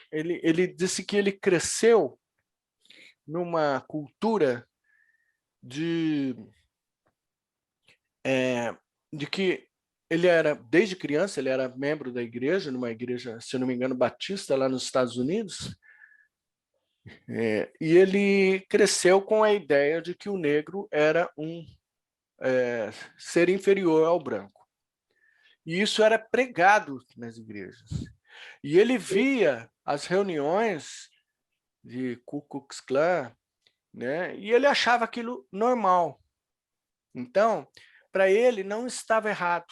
ele disse que ele cresceu numa cultura de que ele era, desde criança, ele era membro da igreja, numa igreja, se não me engano, batista, lá nos Estados Unidos, e ele cresceu com a ideia de que o negro era um ser inferior ao branco. E isso era pregado nas igrejas. E ele via as reuniões de Ku Klux Klan, né? E ele achava aquilo normal. Então, para ele não estava errado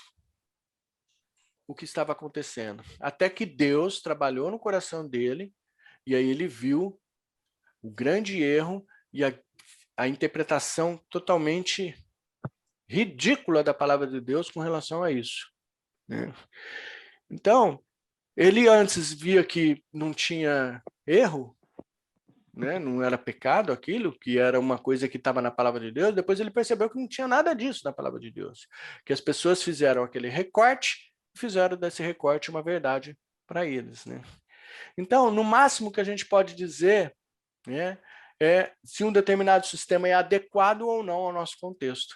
o que estava acontecendo. Até que Deus trabalhou no coração dele, e aí ele viu o grande erro e a interpretação totalmente ridícula da palavra de Deus com relação a isso. Né? Então, ele antes via que não tinha erro, né? Não era pecado aquilo, que era uma coisa que estava na palavra de Deus, depois ele percebeu que não tinha nada disso na palavra de Deus, que as pessoas fizeram aquele recorte e fizeram desse recorte uma verdade para eles. Né? Então, no máximo que a gente pode dizer, né, é se um determinado sistema é adequado ou não ao nosso contexto.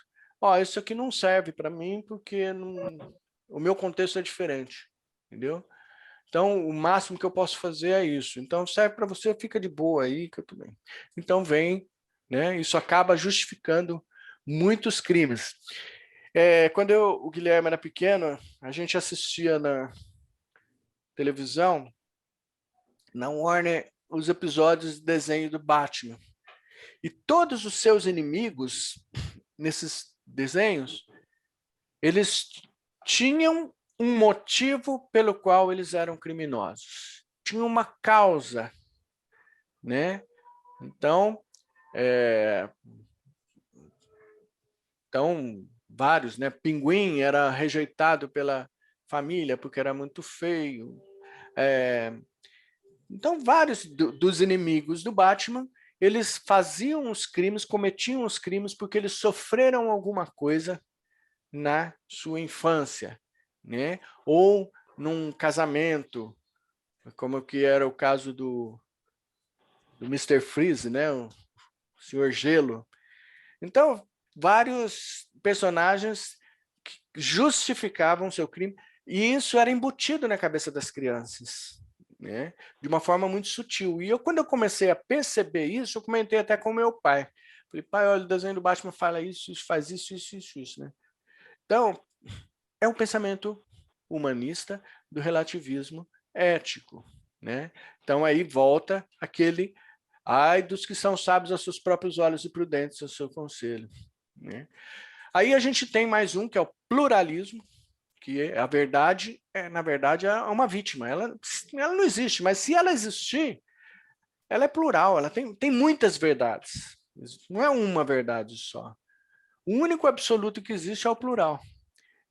Isso aqui não serve para mim porque o meu contexto é diferente, entendeu? Então, o máximo que eu posso fazer é isso. Então, serve para você, fica de boa aí, que eu tô bem. Então, vem, né? Isso acaba justificando muitos crimes. Quando o Guilherme era pequeno, a gente assistia na televisão na Warner os episódios de desenho do Batman. E todos os seus inimigos, nesses desenhos, eles tinham um motivo pelo qual eles eram criminosos. Tinha uma causa, né? Então, vários, né? Pinguim era rejeitado pela família porque era muito feio. Então, vários dos inimigos do Batman, eles faziam os crimes, cometiam os crimes porque eles sofreram alguma coisa na sua infância, né? Ou num casamento, como que era o caso do Mr. Freeze, né? O Senhor Gelo. Então, vários personagens justificavam seu crime, e isso era embutido na cabeça das crianças, né? De uma forma muito sutil. E quando eu comecei a perceber isso, eu comentei até com meu pai. Falei, pai, olha, o desenho do Batman fala isso, faz isso, né? Então, é um pensamento humanista do relativismo ético, né? Então, aí volta aquele ai dos que são sábios aos seus próprios olhos e prudentes ao seu conselho, né? Aí a gente tem mais um, que é o pluralismo, que a verdade, na verdade, é uma vítima. Ela não existe, mas se ela existir, ela é plural, ela tem muitas verdades. Não é uma verdade só. O único absoluto que existe é o plural.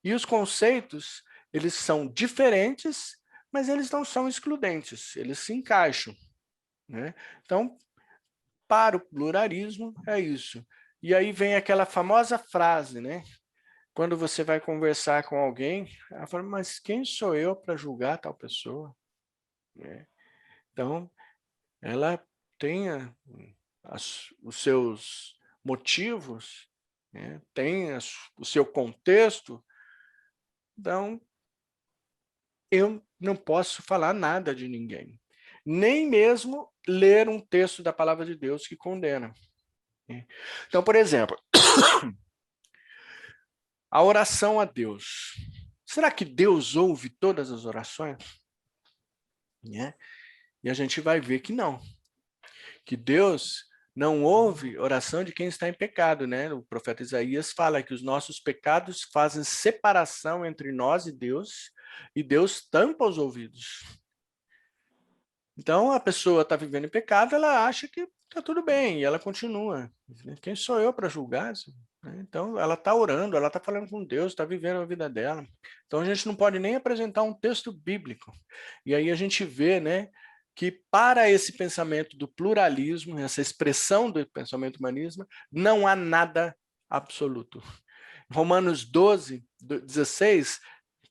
E os conceitos, eles são diferentes, mas eles não são excludentes, eles se encaixam, né? Então, para o pluralismo, é isso. E aí vem aquela famosa frase, né? Quando você vai conversar com alguém, ela fala, mas quem sou eu para julgar tal pessoa? Né? Então, ela tem os seus motivos, né? Tem o seu contexto, então eu não posso falar nada de ninguém. Nem mesmo ler um texto da palavra de Deus que condena. Então, por exemplo, a oração a Deus. Será que Deus ouve todas as orações? Né? E a gente vai ver que não. Que Deus não ouve oração de quem está em pecado, né? O profeta Isaías fala que os nossos pecados fazem separação entre nós e Deus tampa os ouvidos. Então, a pessoa está vivendo em pecado, ela acha que está tudo bem, e ela continua. Quem sou eu para julgar isso? Então, ela está orando, ela está falando com Deus, está vivendo a vida dela. Então, a gente não pode nem apresentar um texto bíblico. E aí a gente vê, né, que para esse pensamento do pluralismo, essa expressão do pensamento humanista, não há nada absoluto. Romanos 12, 16,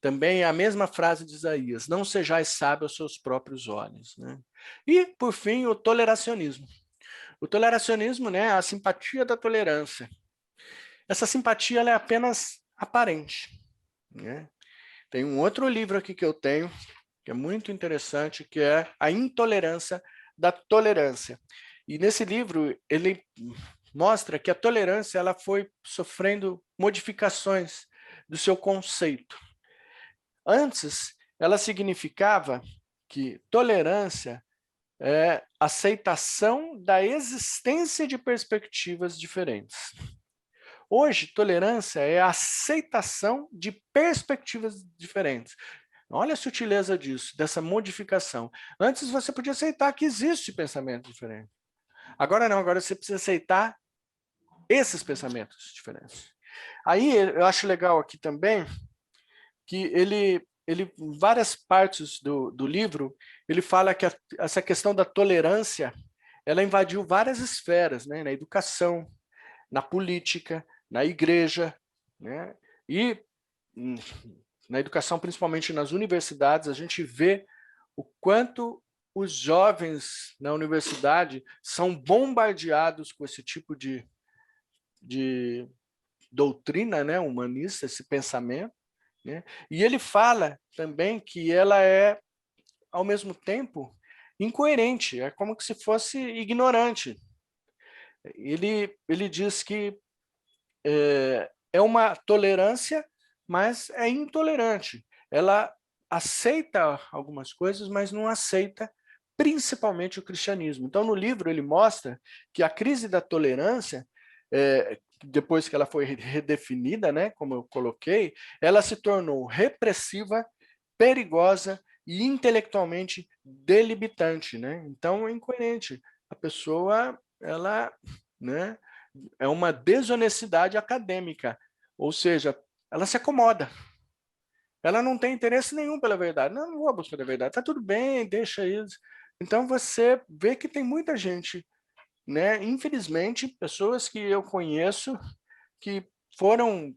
também é a mesma frase de Isaías, não sejais sábio aos seus próprios olhos. Né? E, por fim, o toleracionismo. O toleracionismo, né, é a simpatia da tolerância. Essa simpatia ela é apenas aparente. Né? Tem um outro livro aqui que eu tenho, que é muito interessante, que é A Intolerância da Tolerância. E nesse livro, ele mostra que a tolerância ela foi sofrendo modificações do seu conceito. Antes, ela significava que tolerância é aceitação da existência de perspectivas diferentes. Hoje, tolerância é a aceitação de perspectivas diferentes. Olha a sutileza disso, dessa modificação. Antes você podia aceitar que existe pensamento diferente. Agora não, agora você precisa aceitar esses pensamentos diferentes. Aí eu acho legal aqui também que ele em várias partes do livro, ele fala que essa questão da tolerância, ela invadiu várias esferas, né? Na educação, na política, na igreja, né? E na educação, principalmente nas universidades, a gente vê o quanto os jovens na universidade são bombardeados com esse tipo de doutrina, né, humanista, esse pensamento, né? E ele fala também que ela é, ao mesmo tempo, incoerente, é como se fosse ignorante. Ele diz que é uma tolerância, mas é intolerante. Ela aceita algumas coisas, mas não aceita principalmente o cristianismo. Então, no livro, ele mostra que a crise da tolerância, depois que ela foi redefinida, né, como eu coloquei, ela se tornou repressiva, perigosa e intelectualmente delimitante, né? Então, é incoerente. A pessoa, ela, né, é uma desonestidade acadêmica, ou seja, ela se acomoda. Ela não tem interesse nenhum pela verdade. Não vou buscar a verdade. Tá tudo bem, deixa isso. Então, você vê que tem muita gente, né? Infelizmente, pessoas que eu conheço que foram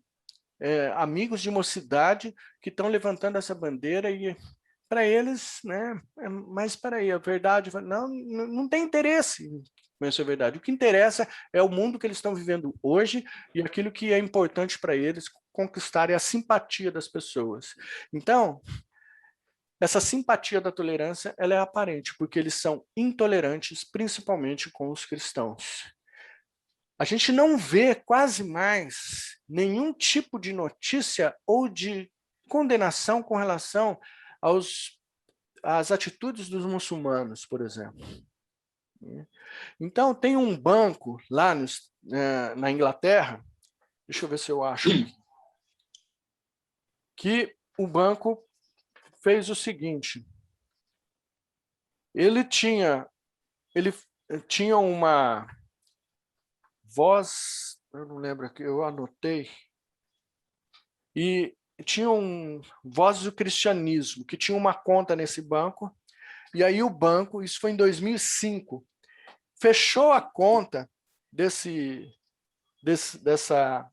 amigos de mocidade que estão levantando essa bandeira e para eles, né? Mas para aí, a verdade, não tem interesse em conhecer a verdade. O que interessa é o mundo que eles estão vivendo hoje e aquilo que é importante para eles conquistarem a simpatia das pessoas. Então, essa simpatia da tolerância, ela é aparente, porque eles são intolerantes, principalmente com os cristãos. A gente não vê quase mais nenhum tipo de notícia ou de condenação com relação às atitudes dos muçulmanos, por exemplo. Então, tem um banco lá na Inglaterra, deixa eu ver se eu acho, que o banco fez o seguinte, ele tinha uma voz, eu não lembro aqui, eu anotei, e tinha Voz do Cristianismo, que tinha uma conta nesse banco, e aí o banco, isso foi em 2005, fechou a conta dessa,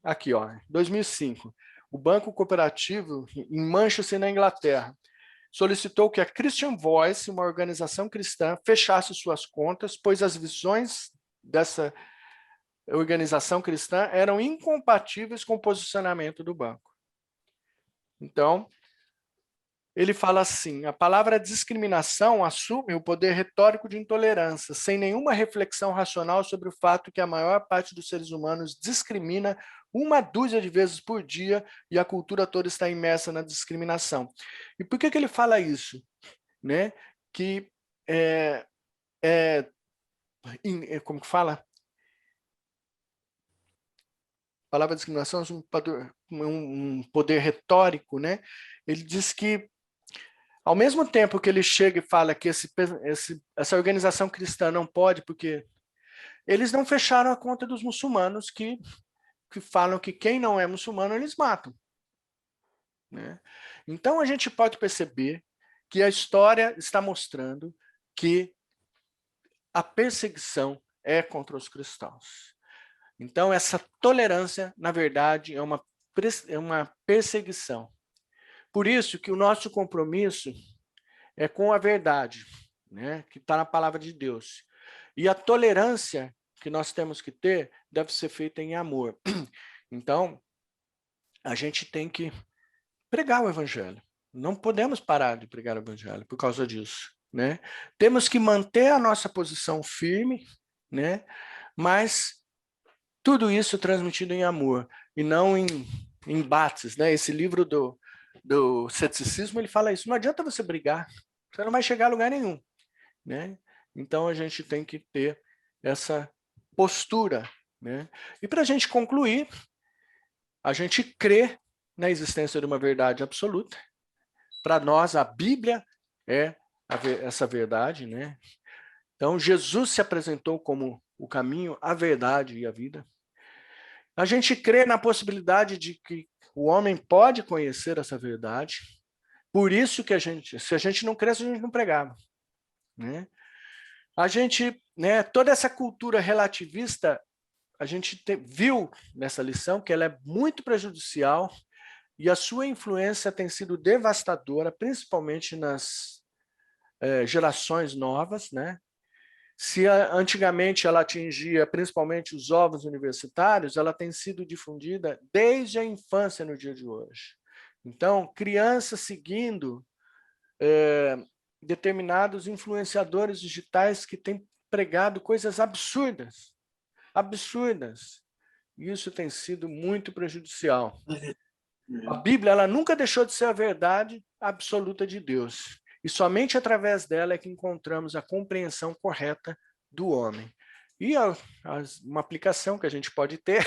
aqui, ó, 2005. O Banco Cooperativo, em Manchester, na Inglaterra, solicitou que a Christian Voice, uma organização cristã, fechasse suas contas, pois as visões dessa organização cristã eram incompatíveis com o posicionamento do banco. Então, ele fala assim, a palavra discriminação assume o poder retórico de intolerância, sem nenhuma reflexão racional sobre o fato que a maior parte dos seres humanos discrimina uma dúzia de vezes por dia e a cultura toda está imersa na discriminação. E por que ele fala isso? Né? Que como que fala? A palavra discriminação é um poder retórico, né? Ele diz que ao mesmo tempo que ele chega e fala que essa organização cristã não pode, porque eles não fecharam a conta dos muçulmanos que falam que quem não é muçulmano eles matam. Né? Então a gente pode perceber que a história está mostrando que a perseguição é contra os cristãos. Então essa tolerância, na verdade, é uma perseguição. Por isso que o nosso compromisso é com a verdade, né, que está na palavra de Deus. E a tolerância que nós temos que ter deve ser feita em amor. Então, a gente tem que pregar o evangelho. Não podemos parar de pregar o evangelho por causa disso. Né? Temos que manter a nossa posição firme, né? Mas tudo isso transmitido em amor e não em embates. Né? Esse livro do ceticismo, ele fala isso. Não adianta você brigar, você não vai chegar a lugar nenhum. Né? Então, a gente tem que ter essa postura. Né? E para a gente concluir, a gente crê na existência de uma verdade absoluta. Para nós, a Bíblia é essa verdade. Né? Então, Jesus se apresentou como o caminho, a verdade e a vida. A gente crê na possibilidade de que o homem pode conhecer essa verdade. Por isso que se a gente não cresce, a gente não pregava. Né? A gente, né, toda essa cultura relativista, a gente viu nessa lição que ela é muito prejudicial e a sua influência tem sido devastadora, principalmente nas gerações novas. Né? Se antigamente ela atingia principalmente os jovens universitários, ela tem sido difundida desde a infância no dia de hoje. Então, crianças seguindo determinados influenciadores digitais que têm pregado coisas absurdas, absurdas. E isso tem sido muito prejudicial. A Bíblia, ela nunca deixou de ser a verdade absoluta de Deus. e somente através dela é que encontramos a compreensão correta do homem. E uma aplicação que a gente pode ter,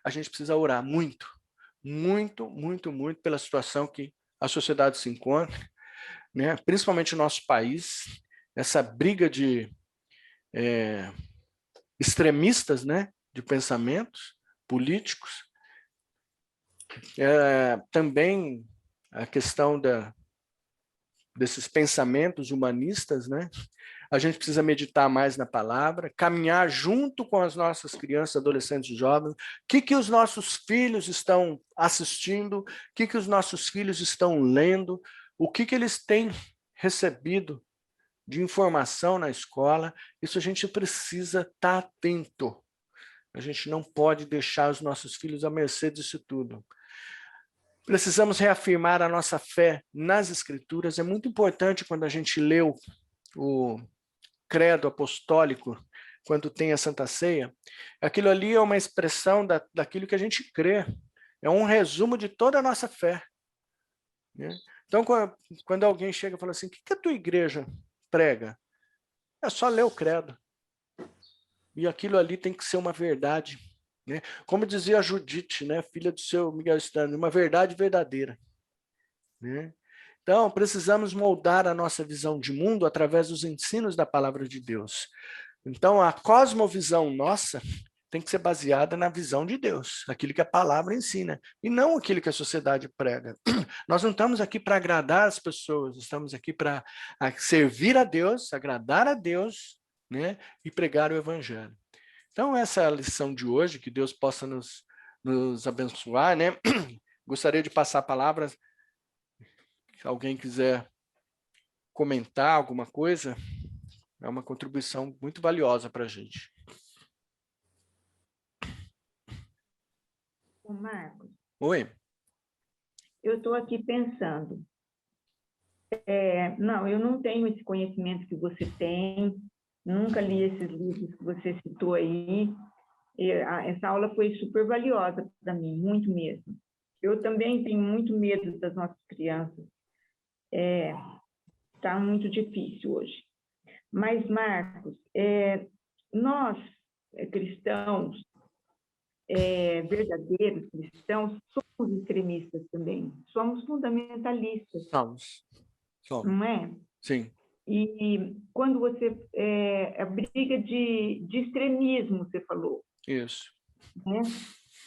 a gente precisa orar muito, muito, muito, muito pela situação que a sociedade se encontra, né? Principalmente o nosso país, essa briga de extremistas, né? De pensamentos políticos, também a questão desses pensamentos humanistas, né? A gente precisa meditar mais na palavra, caminhar junto com as nossas crianças, adolescentes e jovens. O que os nossos filhos estão assistindo? O que os nossos filhos estão lendo? O que eles têm recebido de informação na escola? Isso a gente precisa estar atento. A gente não pode deixar os nossos filhos à mercê disso tudo. Precisamos reafirmar a nossa fé nas Escrituras. É muito importante quando a gente lê o credo apostólico, quando tem a Santa Ceia, aquilo ali é uma expressão daquilo que a gente crê. É um resumo de toda a nossa fé, né? Então, quando alguém chega e fala assim, o que a tua igreja prega? É só ler o credo. E aquilo ali tem que ser uma verdade, né? Como dizia a Judite, né, filha do seu Miguel Stanley, uma verdade verdadeira, né? Então, precisamos moldar a nossa visão de mundo através dos ensinos da palavra de Deus. Então, a cosmovisão nossa tem que ser baseada na visão de Deus, aquilo que a palavra ensina, e não aquilo que a sociedade prega. Nós não estamos aqui para agradar as pessoas, estamos aqui para servir a Deus, agradar a Deus, né, e pregar o evangelho. Então, essa é a lição de hoje, que Deus possa nos abençoar, né? Gostaria de passar a palavra, se alguém quiser comentar alguma coisa, é uma contribuição muito valiosa para a gente. Ô, Marcos, Oi? eu estou aqui pensando. Não, eu não tenho esse conhecimento que você tem, nunca li esses livros que você citou aí. Essa aula foi super valiosa para mim, muito mesmo. Eu também tenho muito medo das nossas crianças. Está muito difícil hoje. Mas, Marcos, nós, cristãos, verdadeiros cristãos, somos extremistas também, somos fundamentalistas, Somos. não é? Sim. E quando você... a briga de extremismo, você falou. Isso. Né?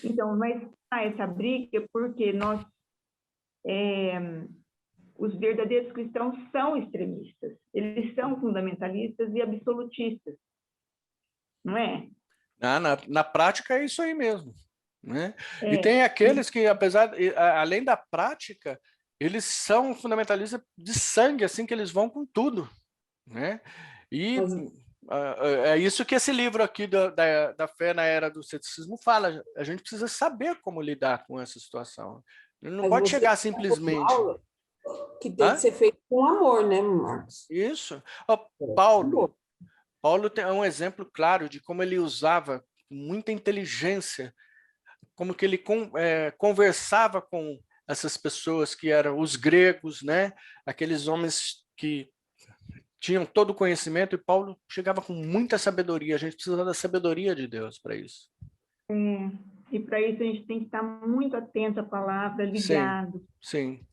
Então, mas essa briga porque nós... os verdadeiros cristãos são extremistas, eles são fundamentalistas e absolutistas, não é? Na prática é isso aí mesmo, né? E É, tem aqueles que, além da prática, eles são fundamentalistas de sangue, assim, que eles vão com tudo, né? E Mas é isso que esse livro aqui da fé na era do ceticismo fala. A gente precisa saber como lidar com essa situação. Não mas pode você chegar está dando simplesmente. aula que tem que Hã? ser feito com amor, né, Marcos? Isso. Ó, Amor. Paulo é um exemplo claro de como ele usava muita inteligência, como que ele conversava com essas pessoas que eram os gregos, né? Aqueles homens que tinham todo o conhecimento, e Paulo chegava com muita sabedoria. A gente precisa da sabedoria de Deus para isso. E para isso a gente tem que estar muito atento à palavra, Sim, ligado, sim.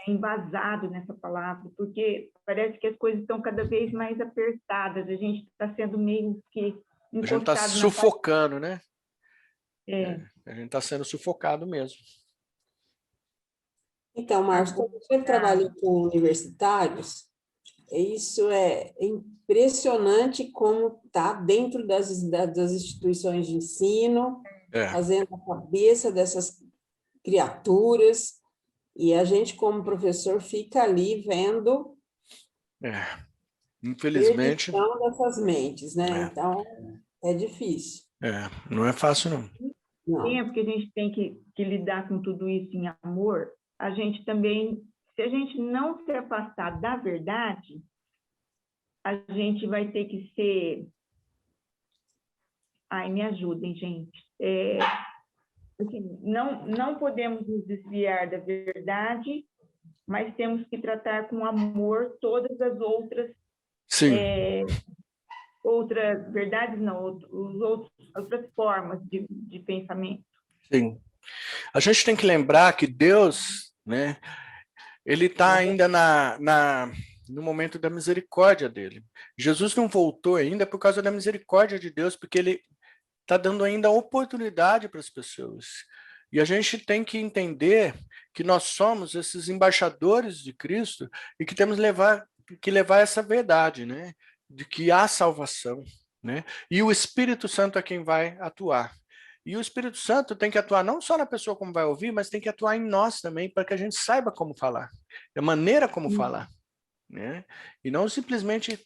embasado nessa palavra, porque parece que as coisas estão cada vez mais apertadas, a gente está sendo meio que A gente está encostado na parede. sufocando, né? É, A gente está sendo sufocado mesmo. Então, tá Marcos, bom. como você trabalha com universitários, isso é impressionante como está dentro das instituições de ensino, É, fazendo a cabeça dessas criaturas, e a gente, como professor, fica ali vendo é. Infelizmente, perdição dessas mentes, né? é, Então, é difícil. não é fácil, não. Não. Tempo que a gente tem que lidar com tudo isso em amor, a gente também, se a gente não se afastar da verdade, a gente vai ter que ser... Ai, me ajudem, gente. Assim, não podemos nos desviar da verdade, mas temos que tratar com amor todas as outras Sim, outras verdades, não, outras formas de pensamento. sim. A gente tem que lembrar que Deus, né, ele está ainda no momento da misericórdia dele. Jesus não voltou ainda por causa da misericórdia de Deus, porque ele está dando ainda oportunidade para as pessoas. E a gente tem que entender que nós somos esses embaixadores de Cristo e que temos que levar essa verdade, né? De que há salvação, né? E o Espírito Santo é quem vai atuar. E o Espírito Santo tem que atuar não só na pessoa como vai ouvir, mas tem que atuar em nós também, para que a gente saiba como falar, a maneira como falar, né? E não simplesmente,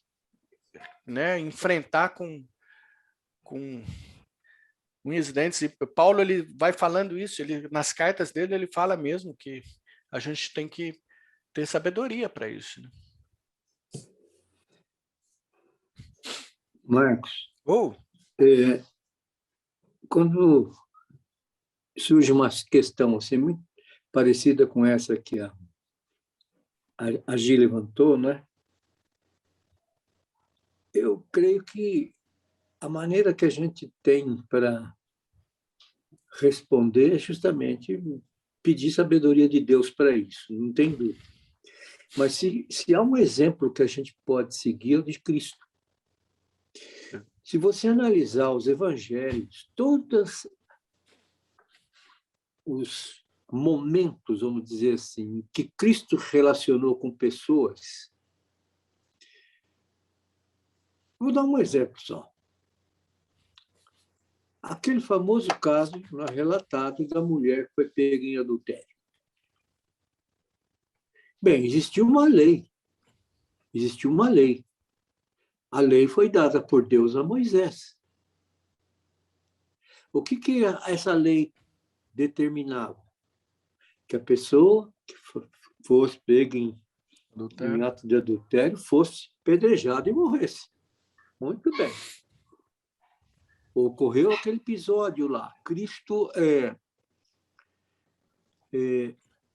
né, enfrentar com unhas e dentes. E Paulo, ele vai falando isso, ele nas cartas dele ele fala mesmo que a gente tem que ter sabedoria para isso, né? Marcos, Ou quando surge uma questão assim muito parecida com essa que a Gi levantou, né? Eu creio que a maneira que a gente tem para responder é justamente pedir sabedoria de Deus para isso, não tem dúvida. Mas se há um exemplo que a gente pode seguir, é o de Cristo. Se você analisar os evangelhos, todos os momentos, vamos dizer assim, que Cristo relacionou com pessoas, vou dar um exemplo só. Aquele famoso caso relatado da mulher que foi pega em adultério. Bem, existiu uma lei. Existiu uma lei. A lei foi dada por Deus a Moisés. O que essa lei determinava? Que a pessoa que fosse pega em ato de adultério fosse pedrejada e morresse. Muito bem. Ocorreu aquele episódio lá. Cristo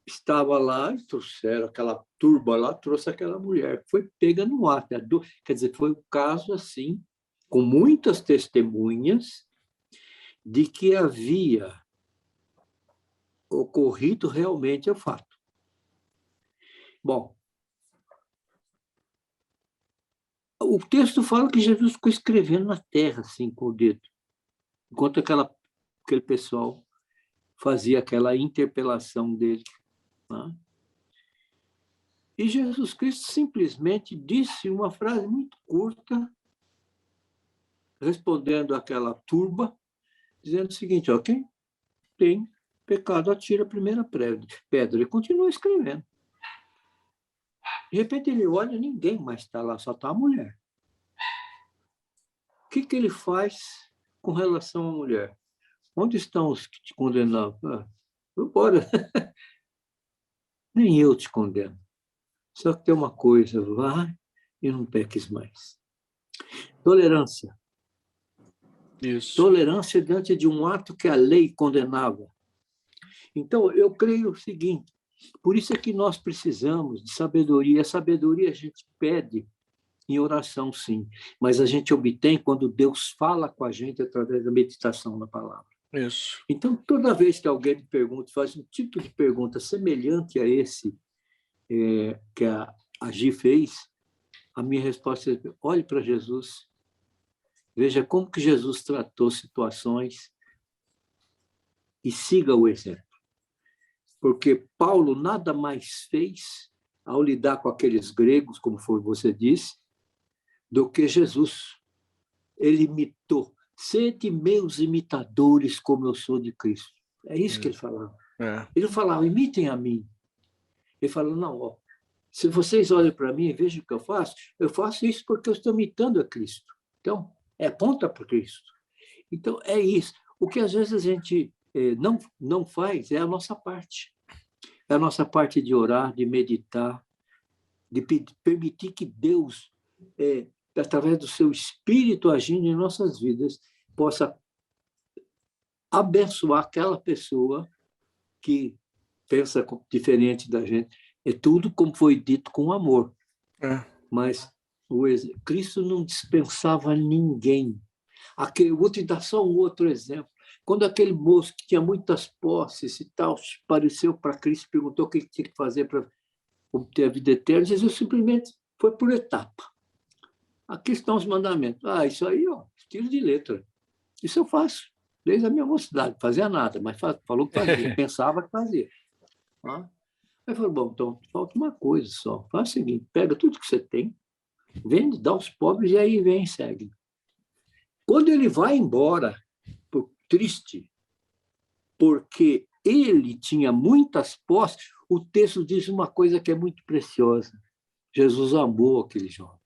estava lá e trouxeram aquela turba lá, trouxe aquela mulher que foi pega no ato. Quer dizer, foi um caso assim, com muitas testemunhas de que havia ocorrido realmente o fato. Bom, o texto fala que Jesus ficou escrevendo na terra, assim, com o dedo, enquanto aquele pessoal fazia aquela interpelação dele. Né? E Jesus Cristo simplesmente disse uma frase muito curta, respondendo àquela turba, dizendo o seguinte: ó, quem tem pecado atira a primeira pedra. E continua escrevendo. De repente ele olha, ninguém mais está lá, só está a mulher. O que ele faz com relação à mulher? Onde estão os que te condenavam? Embora. Nem eu te condeno. Só que tem uma coisa, vai e não peques mais. Tolerância. isso. Tolerância diante de um ato que a lei condenava. Então, eu creio o seguinte, por isso é que nós precisamos de sabedoria. A sabedoria a gente pede em oração, sim, mas a gente obtém quando Deus fala com a gente através da meditação na palavra. Isso. Então, toda vez que alguém me pergunta, faz um tipo de pergunta semelhante a esse que a Gi fez, a minha resposta é: olhe para Jesus, veja como que Jesus tratou situações e siga o exemplo. Porque Paulo nada mais fez ao lidar com aqueles gregos, como você disse, do que Jesus. Ele imitou. Sede meus imitadores, como eu sou de Cristo. É isso que ele falava. Ele não falava, imitem a mim. Ele falou, não, ó, se vocês olham para mim e vejam o que eu faço isso porque eu estou imitando a Cristo. Então, aponta para Cristo. Então, é isso. O que às vezes a gente não faz é a nossa parte. É a nossa parte de orar, de meditar, de permitir que Deus, através do seu Espírito agindo em nossas vidas, possa abençoar aquela pessoa que pensa diferente da gente, É tudo como foi dito com amor. É. Mas Cristo não dispensava ninguém. Vou te dar só um outro exemplo. Quando aquele moço que tinha muitas posses e tal, apareceu para Cristo e perguntou o que ele tinha que fazer para obter a vida eterna, Jesus simplesmente foi por etapa. Aqui estão os mandamentos. Isso aí, estilo de letra. Isso eu faço, desde a minha mocidade. Não fazia nada, mas falou que fazia. Pensava que fazia. Aí falou, bom, então falta uma coisa só. Faz o seguinte, pega tudo que você tem, vende, dá aos pobres e aí vem e segue. Quando ele vai embora, triste, porque ele tinha muitas posses, o texto diz uma coisa que é muito preciosa. Jesus amou aquele jovem.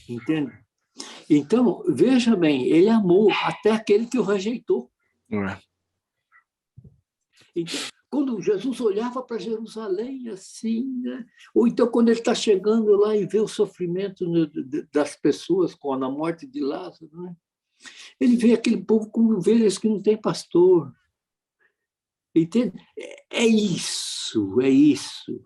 Entende? Então, veja bem, ele amou até aquele que o rejeitou. Então, quando Jesus olhava para Jerusalém assim, né? Ou então quando ele está chegando lá e vê o sofrimento das pessoas na morte de Lázaro, né? Ele vê aquele povo como ovelhas que não tem pastor. Entende? É isso, é isso.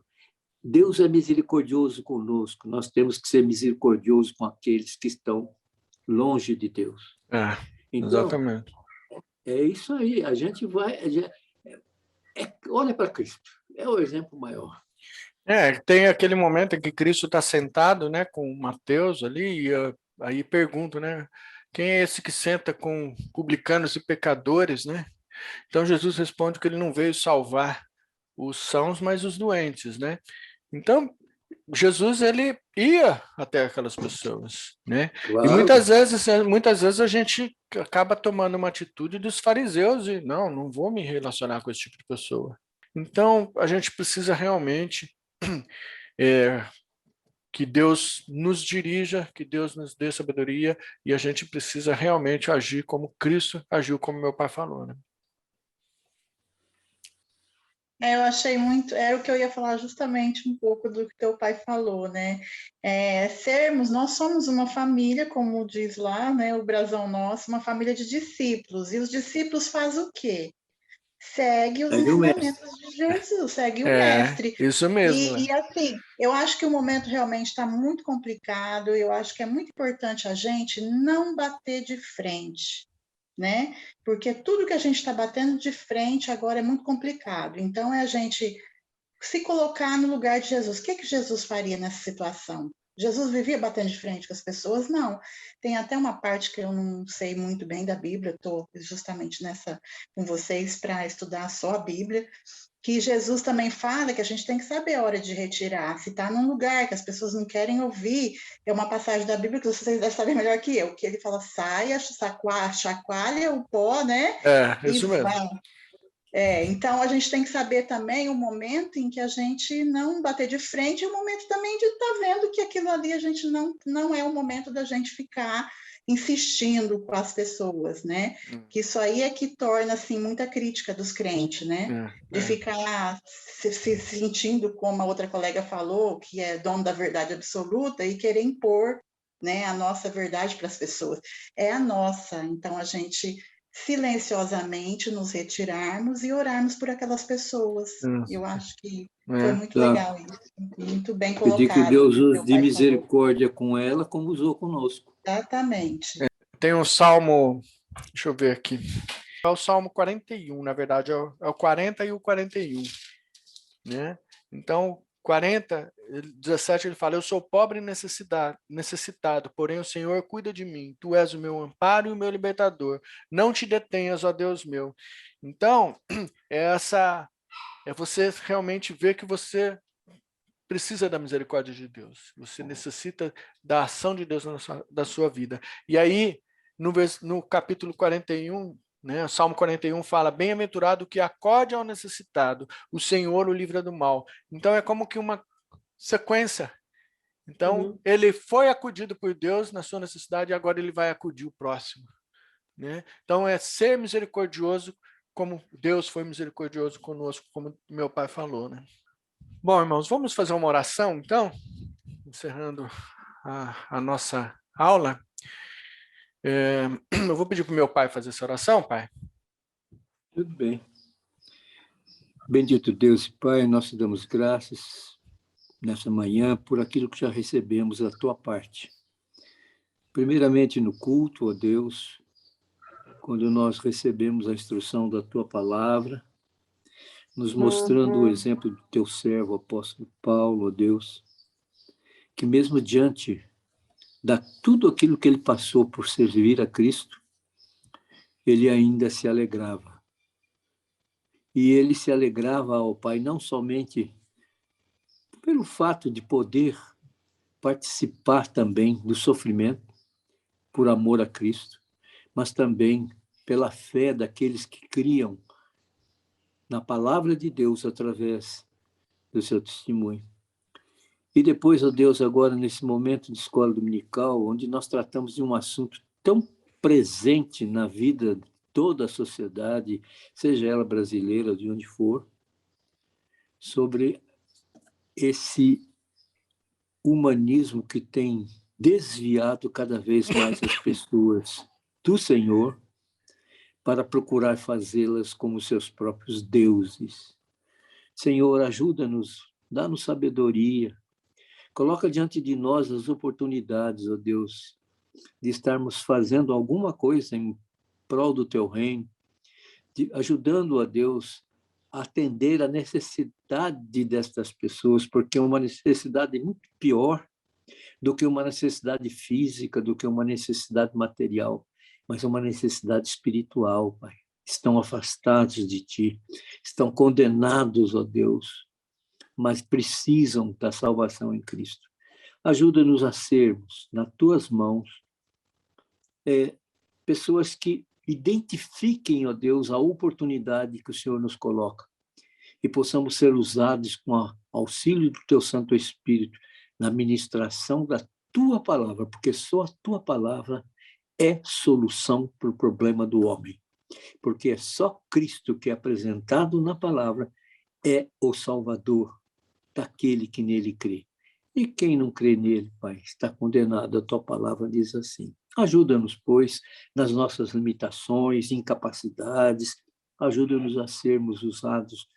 Deus é misericordioso conosco, nós temos que ser misericordiosos com aqueles que estão longe de Deus. Então, exatamente. É isso aí, a gente vai... olha para Cristo, é o exemplo maior. Tem aquele momento em que Cristo está sentado, né, com Mateus ali, e aí pergunto, né, quem é esse que senta com publicanos e pecadores, né? Então Jesus responde que ele não veio salvar os sãos, mas os doentes, né? Então Jesus, ele ia até aquelas pessoas, né? Claro. E muitas vezes a gente acaba tomando uma atitude dos fariseus e não vou me relacionar com esse tipo de pessoa. Então a gente precisa realmente que Deus nos dirija, que Deus nos dê sabedoria, e a gente precisa realmente agir como Cristo agiu, como meu pai falou, né? Eu achei muito, era o que eu ia falar justamente um pouco do que teu pai falou, né? Nós somos uma família, como diz lá, né, o brasão nosso, uma família de discípulos, e os discípulos fazem o quê? Segue os ensinamentos de Jesus, segue o mestre. Isso mesmo. E assim, eu acho que o momento realmente está muito complicado, eu acho que é muito importante a gente não bater de frente, né? Porque tudo que a gente está batendo de frente agora é muito complicado. Então, é a gente se colocar no lugar de Jesus. O que Jesus faria nessa situação? Jesus vivia batendo de frente com as pessoas? Não. Tem até uma parte que eu não sei muito bem da Bíblia, estou justamente nessa com vocês para estudar só a Bíblia, que Jesus também fala que a gente tem que saber a hora de retirar. Se está num lugar que as pessoas não querem ouvir, é uma passagem da Bíblia que vocês devem saber melhor que eu, que ele fala, saia, chacoalha o pó, né? Isso mesmo. Então, a gente tem que saber também o momento em que a gente não bater de frente e o momento também de estar vendo que aquilo ali a gente não é o momento da gente ficar insistindo com as pessoas, né? Que isso aí é que torna, assim, muita crítica dos crentes, né? De ficar se sentindo, como a outra colega falou, que é dono da verdade absoluta e querer impor, né, a nossa verdade para as pessoas. É a nossa, então a gente silenciosamente nos retirarmos e orarmos por aquelas pessoas. Eu acho que foi muito legal isso, muito bem colocado. Pedir que Deus use de misericórdia com ela, como usou conosco. Exatamente. Tem um salmo, deixa eu ver aqui, é o salmo 41, na verdade, é o 40 e o 41, né? Então, 40, 17, ele fala, eu sou pobre e necessitado, porém o Senhor cuida de mim. Tu és o meu amparo e o meu libertador. Não te detenhas, ó Deus meu. Então, é você realmente ver que você precisa da misericórdia de Deus. Você necessita da ação de Deus da sua vida. E aí, no capítulo 41, né, o Salmo 41 fala, bem-aventurado que acode ao necessitado, o Senhor o livra do mal. Então é como que uma sequência. Então, ele foi acudido por Deus na sua necessidade e agora ele vai acudir o próximo, né? Então é ser misericordioso como Deus foi misericordioso conosco, como meu pai falou, né? Bom, irmãos, vamos fazer uma oração, então, encerrando a nossa aula. Eu vou pedir para o meu pai fazer essa oração, pai. Tudo bem. Bendito Deus e Pai, nós te damos graças nessa manhã por aquilo que já recebemos da tua parte. Primeiramente no culto, ó Deus, quando nós recebemos a instrução da tua palavra, nos mostrando o exemplo do teu servo, o apóstolo Paulo, ó Deus, que mesmo diante de tudo aquilo que ele passou por servir a Cristo, ele ainda se alegrava. E ele se alegrava ao Pai não somente pelo fato de poder participar também do sofrimento por amor a Cristo, mas também pela fé daqueles que criam na palavra de Deus através do seu testemunho. E depois, ó Deus, agora nesse momento de escola dominical, onde nós tratamos de um assunto tão presente na vida de toda a sociedade, seja ela brasileira, de onde for, sobre esse humanismo que tem desviado cada vez mais as pessoas do Senhor para procurar fazê-las como seus próprios deuses. Senhor, ajuda-nos, dá-nos sabedoria, coloca diante de nós as oportunidades, ó Deus, de estarmos fazendo alguma coisa em prol do teu reino, ajudando a Deus a atender a necessidade destas pessoas, porque é uma necessidade muito pior do que uma necessidade física, do que uma necessidade material, mas é uma necessidade espiritual, Pai. Estão afastados de Ti, estão condenados, ó Deus, mas precisam da salvação em Cristo. Ajuda-nos a sermos, nas Tuas mãos, pessoas que identifiquem, ó Deus, a oportunidade que o Senhor nos coloca e possamos ser usados com o auxílio do Teu Santo Espírito na ministração da Tua palavra, porque só a Tua palavra é solução para o problema do homem, porque é só Cristo que é apresentado na palavra é o Salvador daquele que nele crê. E quem não crê nele, Pai, está condenado. A Tua palavra diz assim. Ajuda-nos, pois, nas nossas limitações, incapacidades, ajuda-nos a sermos usados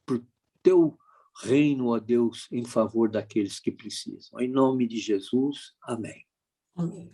por Teu reino, ó Deus, em favor daqueles que precisam. Em nome de Jesus, amém. Amém.